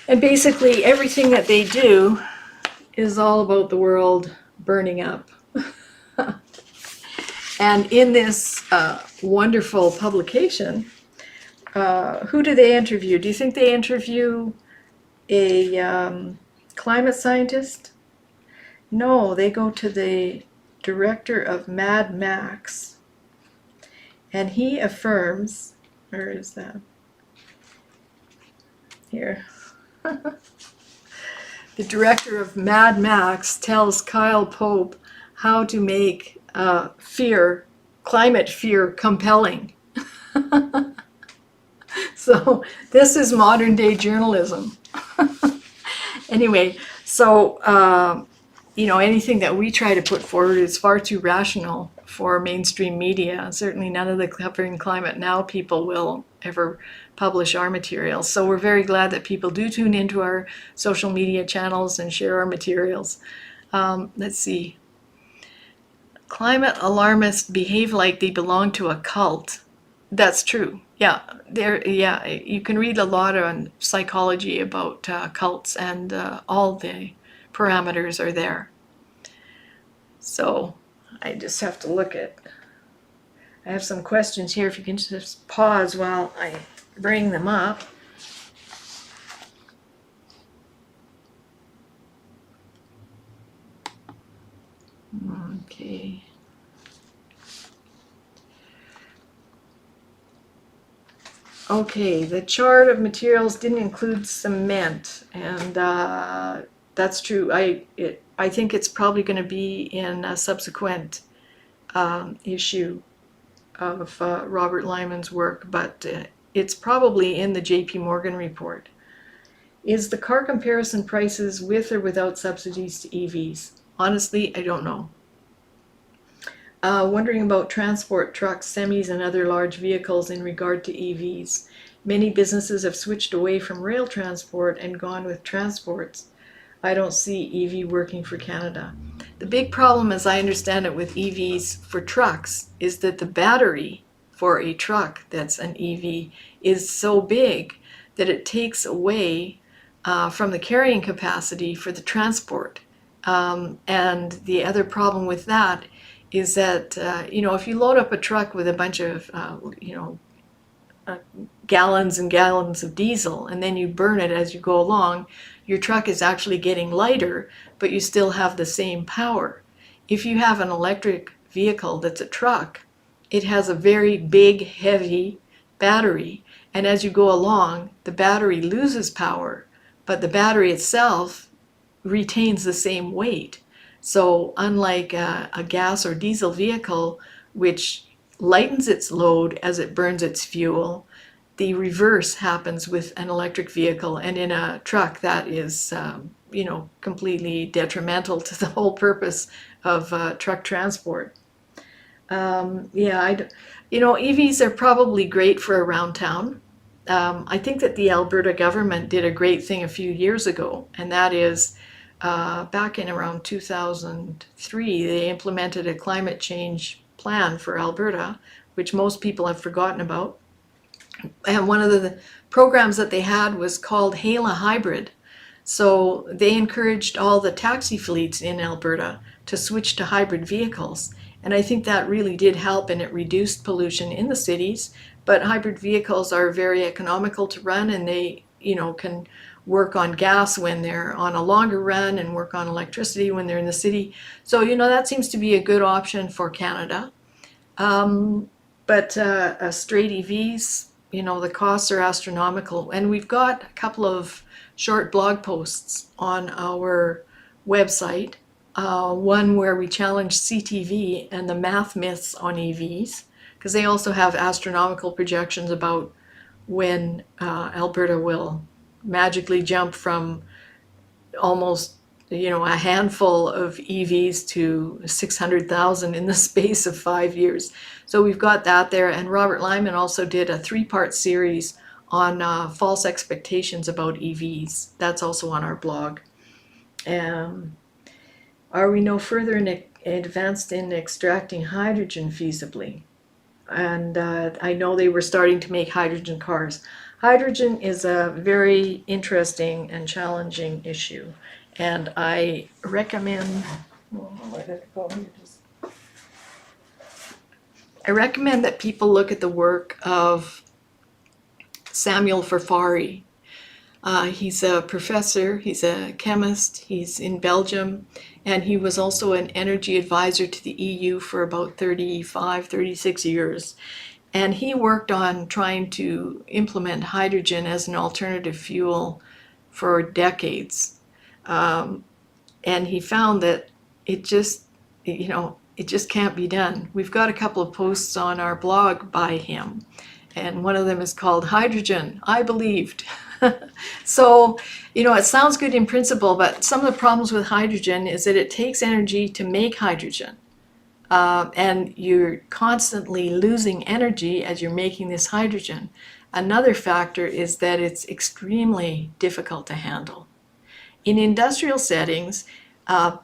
And basically everything that they do is all about the world burning up. And in this wonderful publication, who do they interview? Do you think they interview a climate scientist? No, they go to the director of Mad Max, and he affirms, where is that? Here. The director of Mad Max tells Kyle Pope how to make climate fear compelling. So this is modern day journalism. Anyway, so anything that we try to put forward is far too rational for mainstream media. Certainly none of the Covering Climate Now people will ever publish our materials. So we're very glad that people do tune into our social media channels and share our materials. Let's see. Climate alarmists behave like they belong to a cult. That's true. Yeah, you can read a lot on psychology about cults, and all the parameters are there. So I just have to look at I have some questions here, if you can just pause while I bring them up. Okay. Okay, the chart of materials didn't include cement, and that's true. I think it's probably going to be in a subsequent issue of Robert Lyman's work, but it's probably in the J.P. Morgan report. Is the car comparison prices with or without subsidies to EVs? Honestly, I don't know. Wondering about transport trucks, semis, and other large vehicles in regard to EVs. Many businesses have switched away from rail transport and gone with transports. I don't see EV working for Canada. The big problem, as I understand it, with EVs for trucks is that the battery for a truck that's an EV is so big that it takes away from the carrying capacity for the transport. And the other problem with that is that, if you load up a truck with a bunch of, gallons and gallons of diesel, and then you burn it as you go along, your truck is actually getting lighter, but you still have the same power. If you have an electric vehicle that's a truck, it has a very big, heavy battery, and as you go along, the battery loses power, but the battery itself retains the same weight. So unlike a gas or diesel vehicle, which lightens its load as it burns its fuel, the reverse happens with an electric vehicle, and in a truck that is completely detrimental to the whole purpose of truck transport. EVs are probably great for around town. I think that the Alberta government did a great thing a few years ago, and that is back in around 2003, they implemented a climate change plan for Alberta, which most people have forgotten about. And one of the programs that they had was called HALA Hybrid. So they encouraged all the taxi fleets in Alberta to switch to hybrid vehicles. And I think that really did help, and it reduced pollution in the cities. But hybrid vehicles are very economical to run, and they, can work on gas when they're on a longer run and work on electricity when they're in the city. So, that seems to be a good option for Canada. But straight EVs, the costs are astronomical. And we've got a couple of short blog posts on our website. One where we challenge CTV and the math myths on EVs, because they also have astronomical projections about when Alberta will magically jump from almost a handful of EVs to 600,000 in the space of 5 years. So we've got that there. And Robert Lyman also did a 3-part series on false expectations about EVs. That's also on our blog. Are we no further advanced in extracting hydrogen feasibly? And I know they were starting to make hydrogen cars. Hydrogen is a very interesting and challenging issue. And I recommend, that people look at the work of Samuel Farfari. He's a professor, he's a chemist, he's in Belgium, and he was also an energy advisor to the EU for about 36 years. And he worked on trying to implement hydrogen as an alternative fuel for decades. And he found that it just can't be done. We've got a couple of posts on our blog by him, and one of them is called Hydrogen, I Believed. So, it sounds good in principle, but some of the problems with hydrogen is that it takes energy to make hydrogen. And you're constantly losing energy as you're making this hydrogen. Another factor is that it's extremely difficult to handle. In industrial settings,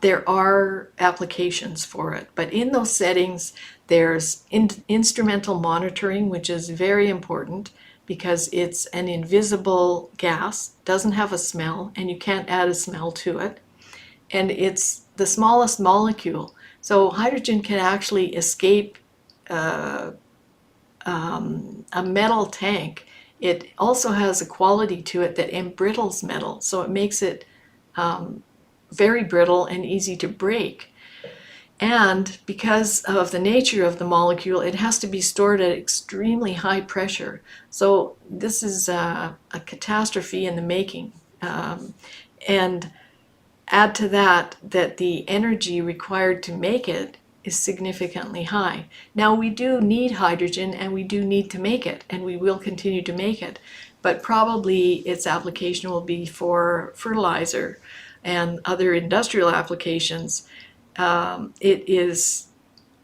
there are applications for it, but in those settings, there's instrumental monitoring, which is very important because it's an invisible gas, doesn't have a smell, and you can't add a smell to it. And it's the smallest molecule. So hydrogen can actually escape a metal tank, it also has a quality to it that embrittles metal, so it makes it very brittle and easy to break. And because of the nature of the molecule, it has to be stored at extremely high pressure. So this is a catastrophe in the making. And add to that the energy required to make it is significantly high. Now, we do need hydrogen and we do need to make it, and we will continue to make it, but probably its application will be for fertilizer and other industrial applications. It is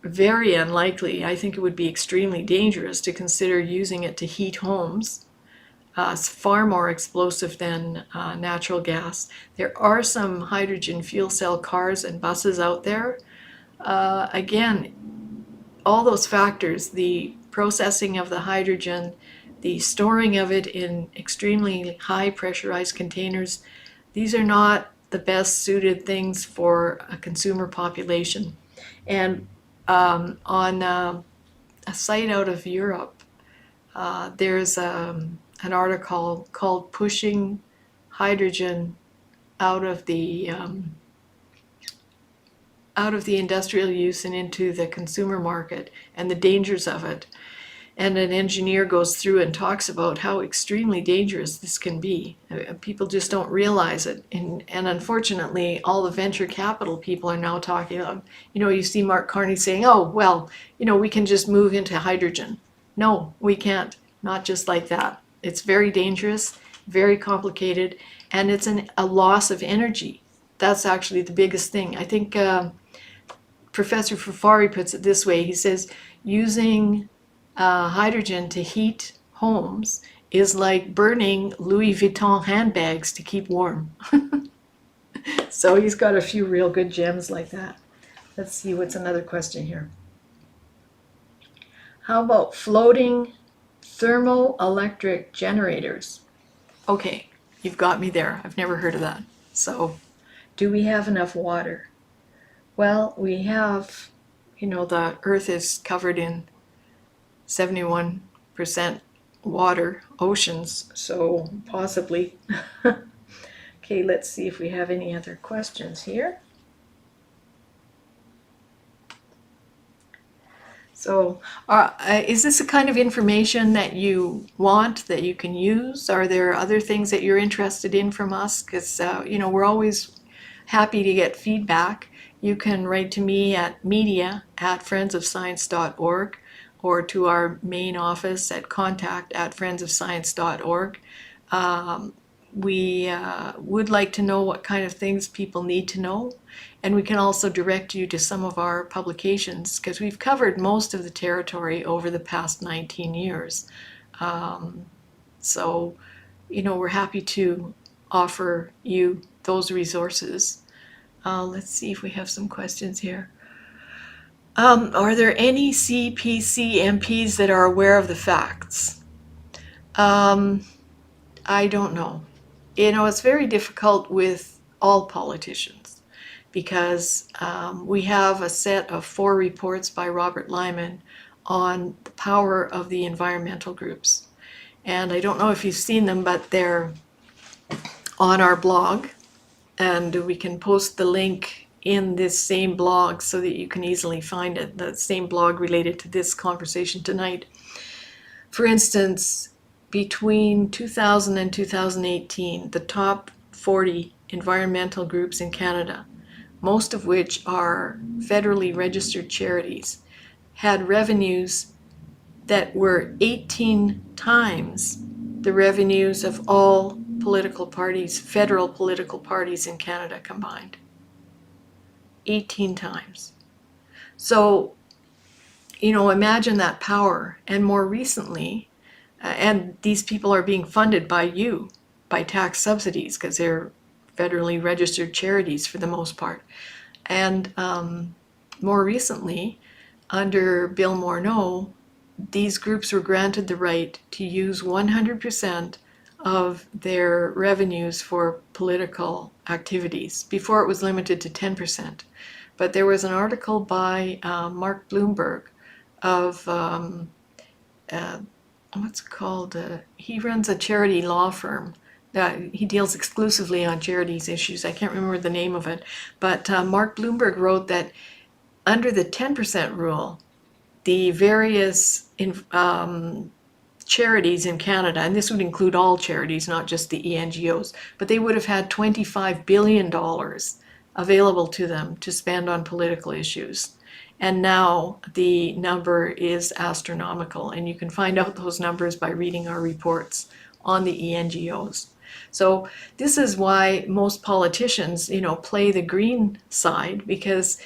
very unlikely, I think it would be extremely dangerous to consider using it to heat homes. It's far more explosive than natural gas. There are some hydrogen fuel cell cars and buses out there. Again, all those factors, the processing of the hydrogen, the storing of it in extremely high pressurized containers, these are not the best suited things for a consumer population. And on a site out of Europe, there's an article called "Pushing Hydrogen Out of the Industrial Use and into the Consumer Market and the Dangers of It." And an engineer goes through and talks about how extremely dangerous this can be. People just don't realize it. And unfortunately, all the venture capital people are now talking about, you see Mark Carney saying, oh, well, we can just move into hydrogen. No, we can't. Not just like that. It's very dangerous, very complicated, and it's a loss of energy. That's actually the biggest thing. I think Professor Fufari puts it this way. He says, using hydrogen to heat homes is like burning Louis Vuitton handbags to keep warm. So he's got a few real good gems like that. Let's see what's another question here. How about floating thermoelectric generators? Okay, you've got me there. I've never heard of that. So, do we have enough water? Well, we have, the Earth is covered in 71% water, oceans, so possibly. Okay, let's see if we have any other questions here. So, is this the kind of information that you want, that you can use? Are there other things that you're interested in from us? Because, we're always happy to get feedback. You can write to me at media@friendsofscience.org or to our main office at contact@friendsofscience.org. We would like to know what kind of things people need to know, and we can also direct you to some of our publications because we've covered most of the territory over the past 19 years. So, we're happy to offer you those resources. Let's see if we have some questions here. Are there any CPC MPs that are aware of the facts? I don't know. It's very difficult with all politicians because we have a set of 4 reports by Robert Lyman on the power of the environmental groups. And I don't know if you've seen them, but they're on our blog, and we can post the link in this same blog so that you can easily find it, the same blog related to this conversation tonight. For instance, between 2000 and 2018, the top 40 environmental groups in Canada, most of which are federally registered charities, had revenues that were 18 times the revenues of all political parties, federal political parties in Canada combined. 18 times. So, imagine that power. And more recently, and these people are being funded by you, by tax subsidies, because they're federally registered charities for the most part. And more recently, under Bill Morneau, these groups were granted the right to use 100% of their revenues for political activities. Before it was limited to 10%. But there was an article by Mark Bloomberg of what's it called? He runs a charity law firm. He deals exclusively on charities issues. I can't remember the name of it. But Mark Bloomberg wrote that under the 10% rule, the various charities in Canada, and this would include all charities, not just the ENGOs, but they would have had $25 billion available to them to spend on political issues. And now the number is astronomical, and you can find out those numbers by reading our reports on the ENGOs. So this is why most politicians, play the green side, because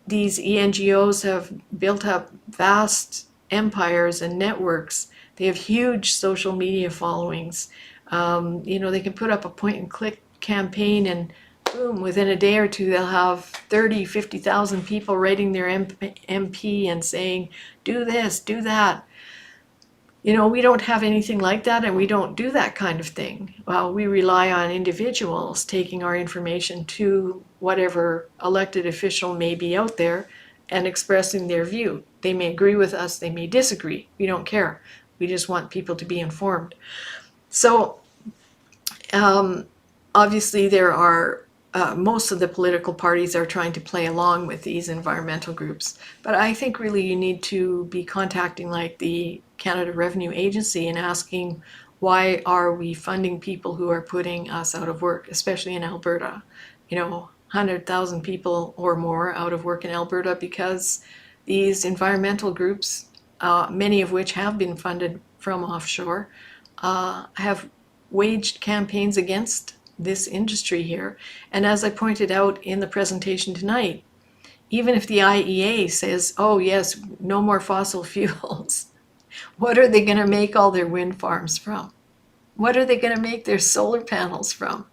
these ENGOs have built up vast empires and networks. They have huge social media followings. They can put up a point-and-click campaign, and boom, within a day or two, they'll have 30, 50,000 people writing their MP and saying, do this, do that. We don't have anything like that, and we don't do that kind of thing. Well, we rely on individuals taking our information to whatever elected official may be out there and expressing their view. They may agree with us, they may disagree. We don't care. We just want people to be informed. So, obviously there are most of the political parties are trying to play along with these environmental groups. But I think really you need to be contacting like the Canada Revenue Agency and asking, why are we funding people who are putting us out of work, especially in Alberta? 100,000 people or more out of work in Alberta because these environmental groups, many of which have been funded from offshore, have waged campaigns against this industry here. And as I pointed out in the presentation tonight, even if the IEA says, oh yes, no more fossil fuels, what are they going to make all their wind farms from? What are they going to make their solar panels from?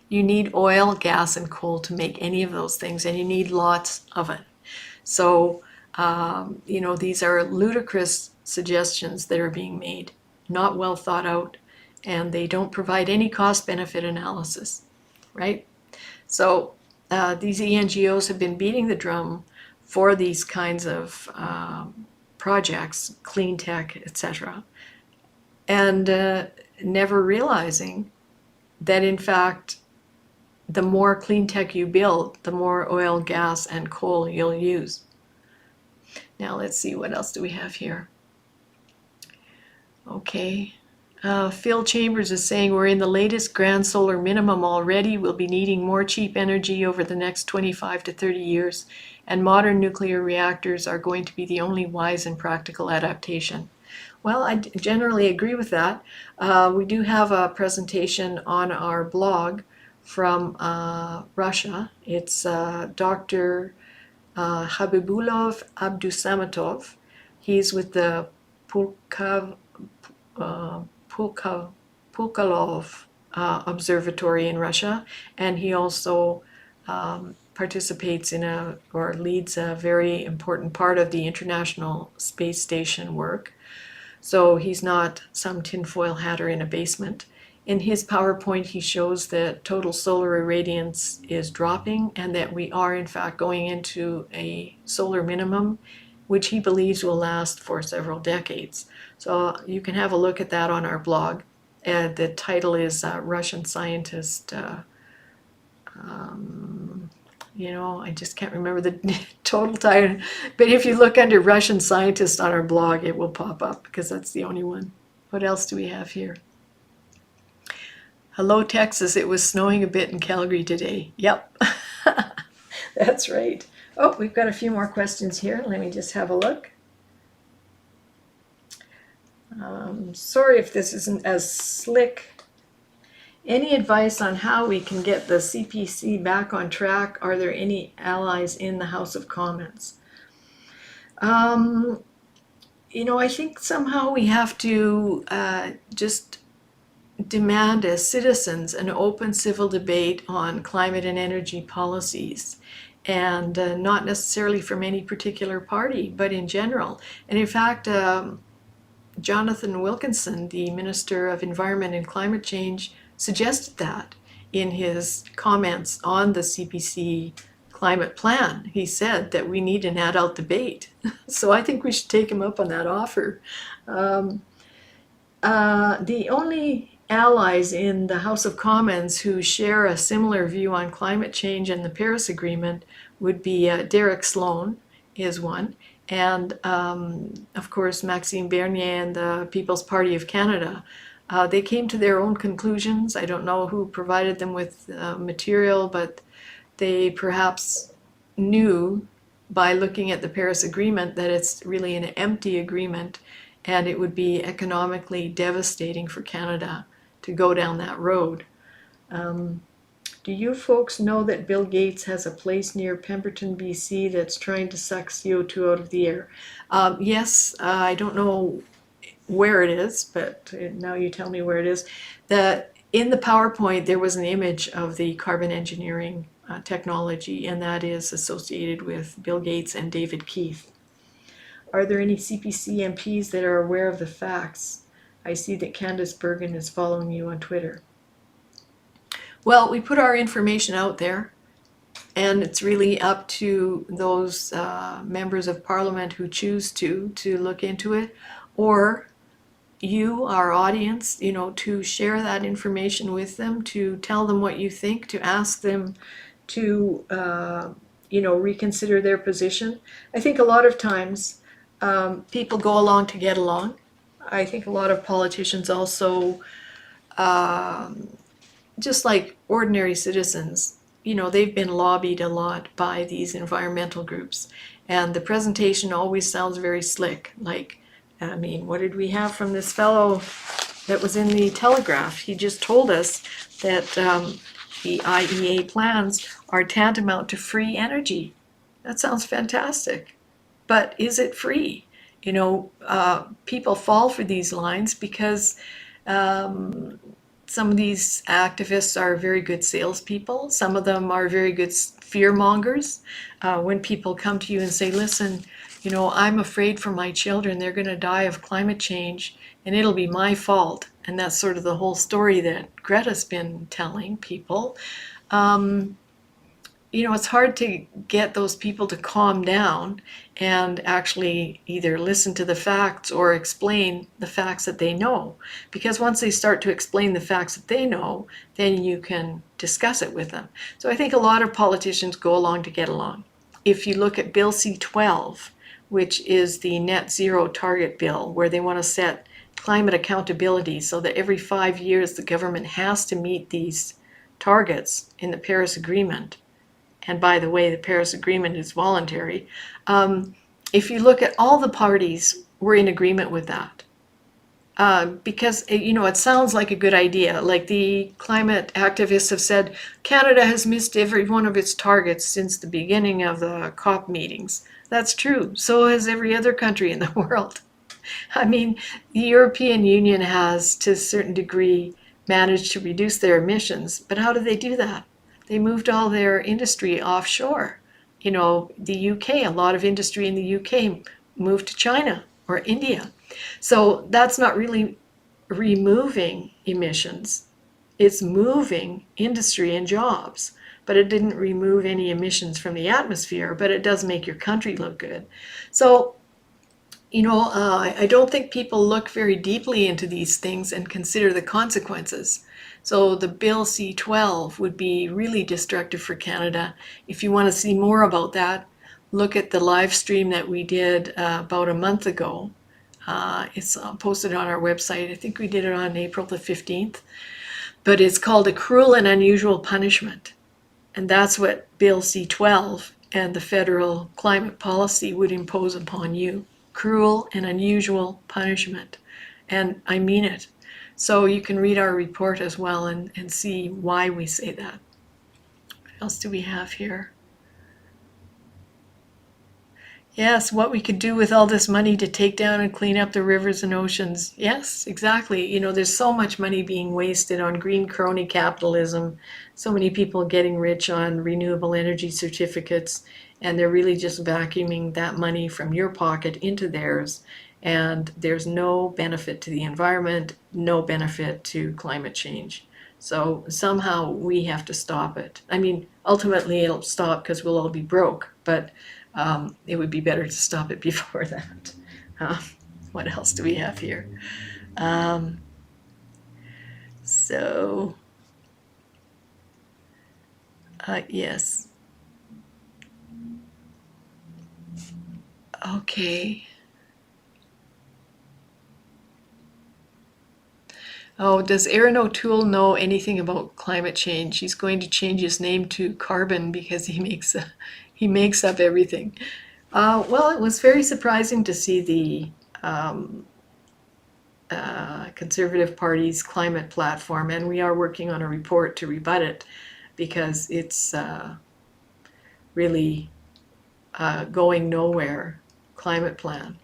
You need oil, gas, and coal to make any of those things, and you need lots of it. So, these are ludicrous suggestions that are being made, not well thought out, and they don't provide any cost-benefit analysis, right? So these ENGOs have been beating the drum for these kinds of projects, clean tech, etc., and never realizing that, in fact, the more clean tech you build, the more oil, gas, and coal you'll use. Now let's see, what else do we have here? Okay. Phil Chambers is saying we're in the latest grand solar minimum already. We'll be needing more cheap energy over the next 25 to 30 years, and modern nuclear reactors are going to be the only wise and practical adaptation. Well, I generally agree with that. We do have a presentation on our blog from Russia. It's Dr. Habibulov Abdusamatov. He's with the Pukalov Observatory in Russia, and he also participates in or leads a very important part of the International Space Station work. So he's not some tinfoil hatter in a basement. In his PowerPoint, he shows that total solar irradiance is dropping and that we are in fact going into a solar minimum, which he believes will last for several decades. So you can have a look at that on our blog. The title is Russian Scientist, I just can't remember the total title, but if you look under Russian Scientist on our blog, it will pop up because that's the only one. What else do we have here? Hello, Texas. It was snowing a bit in Calgary today. Yep, that's right. Oh, we've got a few more questions here. Let me just have a look. Sorry if this isn't as slick. Any advice on how we can get the CPC back on track? Are there any allies in the House of Commons? I think somehow we have to just demand as citizens an open civil debate on climate and energy policies, and not necessarily from any particular party, but in general. And in fact, Jonathan Wilkinson, the Minister of Environment and Climate Change, suggested that in his comments on the CPC climate plan. He said that we need an adult debate. So I think we should take him up on that offer. The only allies in the House of Commons who share a similar view on climate change and the Paris Agreement would be Derek Sloan is one, and of course Maxime Bernier and the People's Party of Canada. They came to their own conclusions. I don't know who provided them with material, but they perhaps knew by looking at the Paris Agreement that it's really an empty agreement, and it would be economically devastating for Canada to go down that road. Do you folks know that Bill Gates has a place near Pemberton, BC that's trying to suck CO2 out of the air? Yes, I don't know where it is, but now you tell me where it is. In the PowerPoint, there was an image of the carbon engineering technology, and that is associated with Bill Gates and David Keith. Are there any CPC MPs that are aware of the facts? I see that Candace Bergen is following you on Twitter. Well, we put our information out there, and it's really up to those members of Parliament who choose to look into it, or you, our audience, to share that information with them, to tell them what you think, to ask them to, reconsider their position. I think a lot of times people go along to get along. I think a lot of politicians also, just like ordinary citizens, they've been lobbied a lot by these environmental groups. And the presentation always sounds very slick. What did we have from this fellow that was in the Telegraph? He just told us that the IEA plans are tantamount to free energy. That sounds fantastic. But is it free? People fall for these lines because some of these activists are very good salespeople. Some of them are very good fear mongers. When people come to you and say, listen, I'm afraid for my children, they're going to die of climate change and it'll be my fault. And that's sort of the whole story that Greta's been telling people. It's hard to get those people to calm down and actually either listen to the facts or explain the facts that they know. Because once they start to explain the facts that they know, then you can discuss it with them. So I think a lot of politicians go along to get along. If you look at Bill C-12, which is the net zero target bill, where they want to set climate accountability so that every 5 years the government has to meet these targets in the Paris Agreement. And by the way, the Paris Agreement is voluntary. If you look at all the parties, we're in agreement with that. Because, it sounds like a good idea. Like the climate activists have said, Canada has missed every one of its targets since the beginning of the COP meetings. That's true. So has every other country in the world. The European Union has, to a certain degree, managed to reduce their emissions. But how do they do that? They moved all their industry offshore. The UK, a lot of industry in the UK moved to China or India. So that's not really removing emissions. It's moving industry and jobs. But it didn't remove any emissions from the atmosphere, but it does make your country look good. So, I don't think people look very deeply into these things and consider the consequences. So the Bill C-12 would be really destructive for Canada. If you want to see more about that, look at the live stream that we did about a month ago. It's posted on our website. I think we did it on April the 15th. But it's called A Cruel and Unusual Punishment. And that's what Bill C-12 and the federal climate policy would impose upon you. Cruel and unusual punishment. And I mean it. So you can read our report as well and see why we say that. What else do we have here? Yes, what we could do with all this money to take down and clean up the rivers and oceans. Yes, exactly. There's so much money being wasted on green crony capitalism. So many people getting rich on renewable energy certificates, and they're really just vacuuming that money from your pocket into theirs. And there's no benefit to the environment, no benefit to climate change. So somehow we have to stop it. I mean, ultimately it'll stop because we'll all be broke, but it would be better to stop it before that. What else do we have here? Um, so, yes. Okay. Oh, does Aaron O'Toole know anything about climate change? He's going to change his name to Carbon because he makes up everything. Well, it was very surprising to see the Conservative Party's climate platform, and we are working on a report to rebut it because it's really going nowhere climate plan.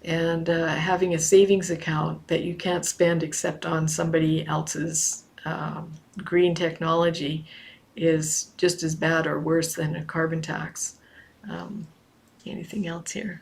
And having a savings account that you can't spend except on somebody else's green technology is just as bad or worse than a carbon tax. Anything else here?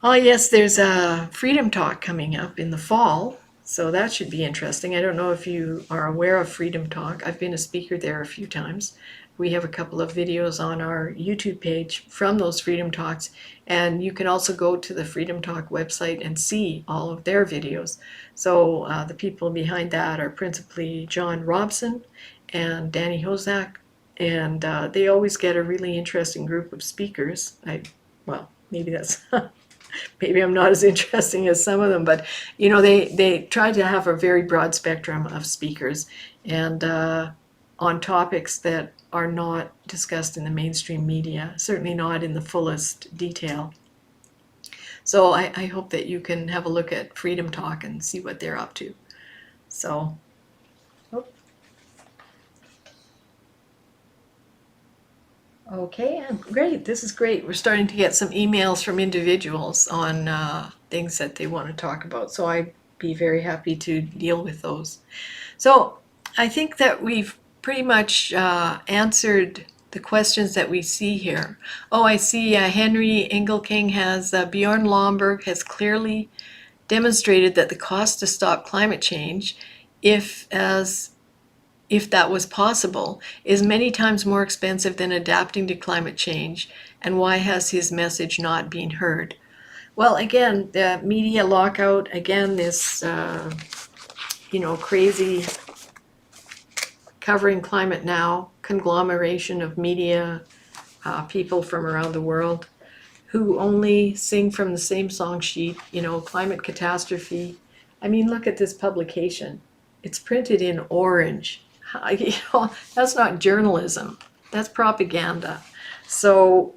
Oh, yes, there's a Freedom Talk coming up in the fall, so that should be interesting. I don't know if you are aware of Freedom Talk. I've been a speaker there a few times. We have a couple of videos on our YouTube page from those Freedom Talks, and you can also go to the Freedom Talk website and see all of their videos. So the people behind that are principally John Robson and Danny Hozak, and they always get a really interesting group of speakers. Well, maybe that's maybe I'm not as interesting as some of them, but you know, they try to have a very broad spectrum of speakers and on topics that are not discussed in the mainstream media, certainly not in the fullest detail. So I hope that you can have a look at Freedom Talk and see what they're up to. So, okay, great. This is great. We're starting to get some emails from individuals on things that they want to talk about. So I'd be very happy to deal with those. So I think that we've pretty much answered the questions that we see here. Oh, I see Henry Engelking has Bjorn Lomberg has clearly demonstrated that the cost to stop climate change, if that was possible, is many times more expensive than adapting to climate change, and why has his message not been heard? Well, again, the media lockout, again, this crazy Covering Climate Now conglomeration of media people from around the world who only sing from the same song sheet, climate catastrophe. I mean, look at this publication. It's printed in orange. That's not journalism. That's propaganda. So,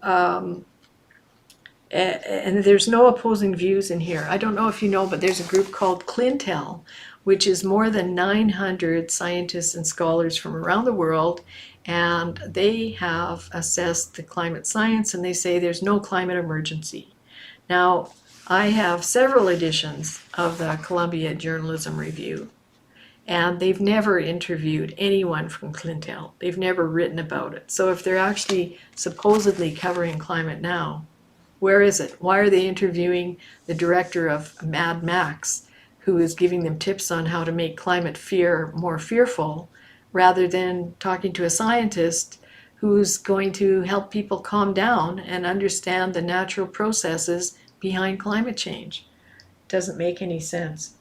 and there's no opposing views in here. I don't know if you know, but there's a group called Clintel, which is more than 900 scientists and scholars from around the world, and they have assessed the climate science, and they say there's no climate emergency. Now, I have several editions of the Columbia Journalism Review, and they've never interviewed anyone from Clintel. They've never written about it. So if they're actually supposedly covering climate now, where is it? Why are they interviewing the director of Mad Max, who is giving them tips on how to make climate fear more fearful, rather than talking to a scientist who's going to help people calm down and understand the natural processes behind climate change? It doesn't make any sense.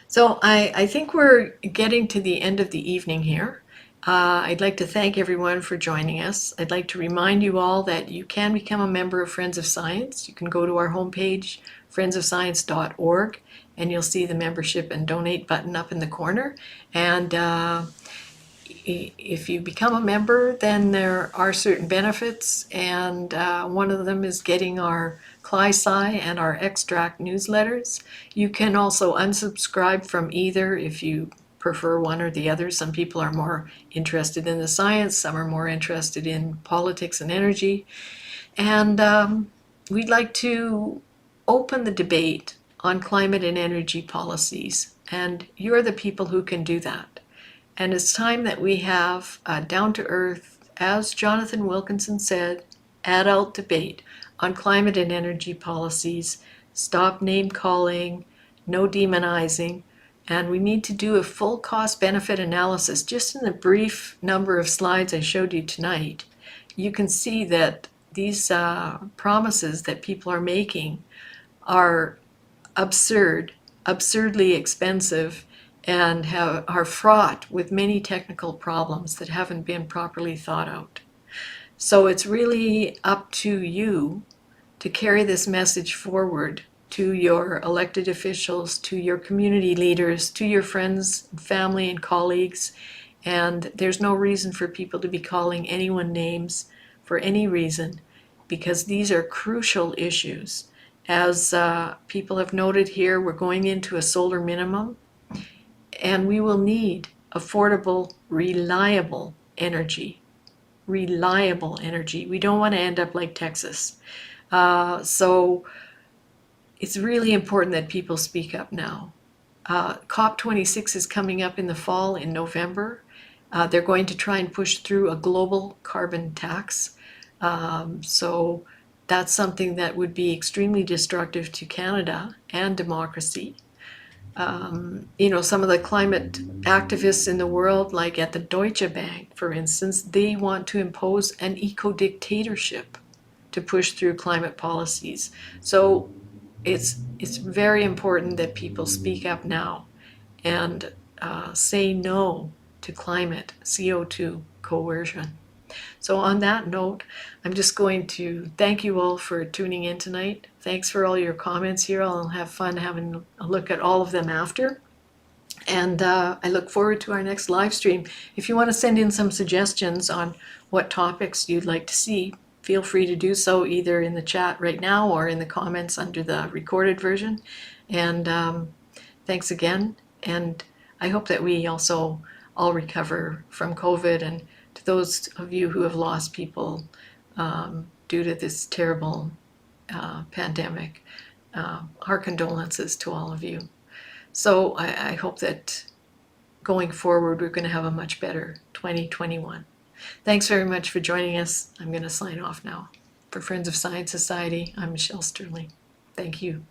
So I think we're getting to the end of the evening here. I'd like to thank everyone for joining us. I'd like to remind you all that you can become a member of Friends of Science. You can go to our homepage, friendsofscience.org, and you'll see the membership and donate button up in the corner. And if you become a member, then there are certain benefits, and one of them is getting our CLI-SCI and our extract newsletters. You can also unsubscribe from either if you prefer one or the other. Some people are more interested in the science, some are more interested in politics and energy. And we'd like to open the debate on climate and energy policies, and you're the people who can do that. And it's time that we have a down-to-earth, as Jonathan Wilkinson said, adult debate on climate and energy policies. Stop name-calling, no demonizing. And we need to do a full cost benefit analysis. Just in the brief number of slides I showed you tonight, you can see that these promises that people are making are absurdly expensive, and are fraught with many technical problems that haven't been properly thought out. So it's really up to you to carry this message forward to your elected officials, to your community leaders, to your friends, family, and colleagues. And there's no reason for people to be calling anyone names for any reason, because these are crucial issues. As people have noted here, we're going into a solar minimum, and we will need affordable, reliable energy. Reliable energy. We don't want to end up like Texas. So it's really important that people speak up now. COP26 is coming up in the fall in November. They're going to try and push through a global carbon tax. So that's something that would be extremely destructive to Canada and democracy. Some of the climate activists in the world, like at the Deutsche Bank, for instance, they want to impose an eco-dictatorship to push through climate policies. So it's very important that people speak up now and say no to climate CO2 coercion. So on that note, I'm just going to thank you all for tuning in tonight. Thanks for all your comments here. I'll have fun having a look at all of them after. And I look forward to our next live stream. If you want to send in some suggestions on what topics you'd like to see, feel free to do so either in the chat right now or in the comments under the recorded version. And thanks again. And I hope that we also all recover from COVID. And to those of you who have lost people due to this terrible pandemic, our condolences to all of you. So I hope that going forward, we're going to have a much better 2021. Thanks very much for joining us. I'm going to sign off now. For Friends of Science Society, I'm Michelle Sterling. Thank you.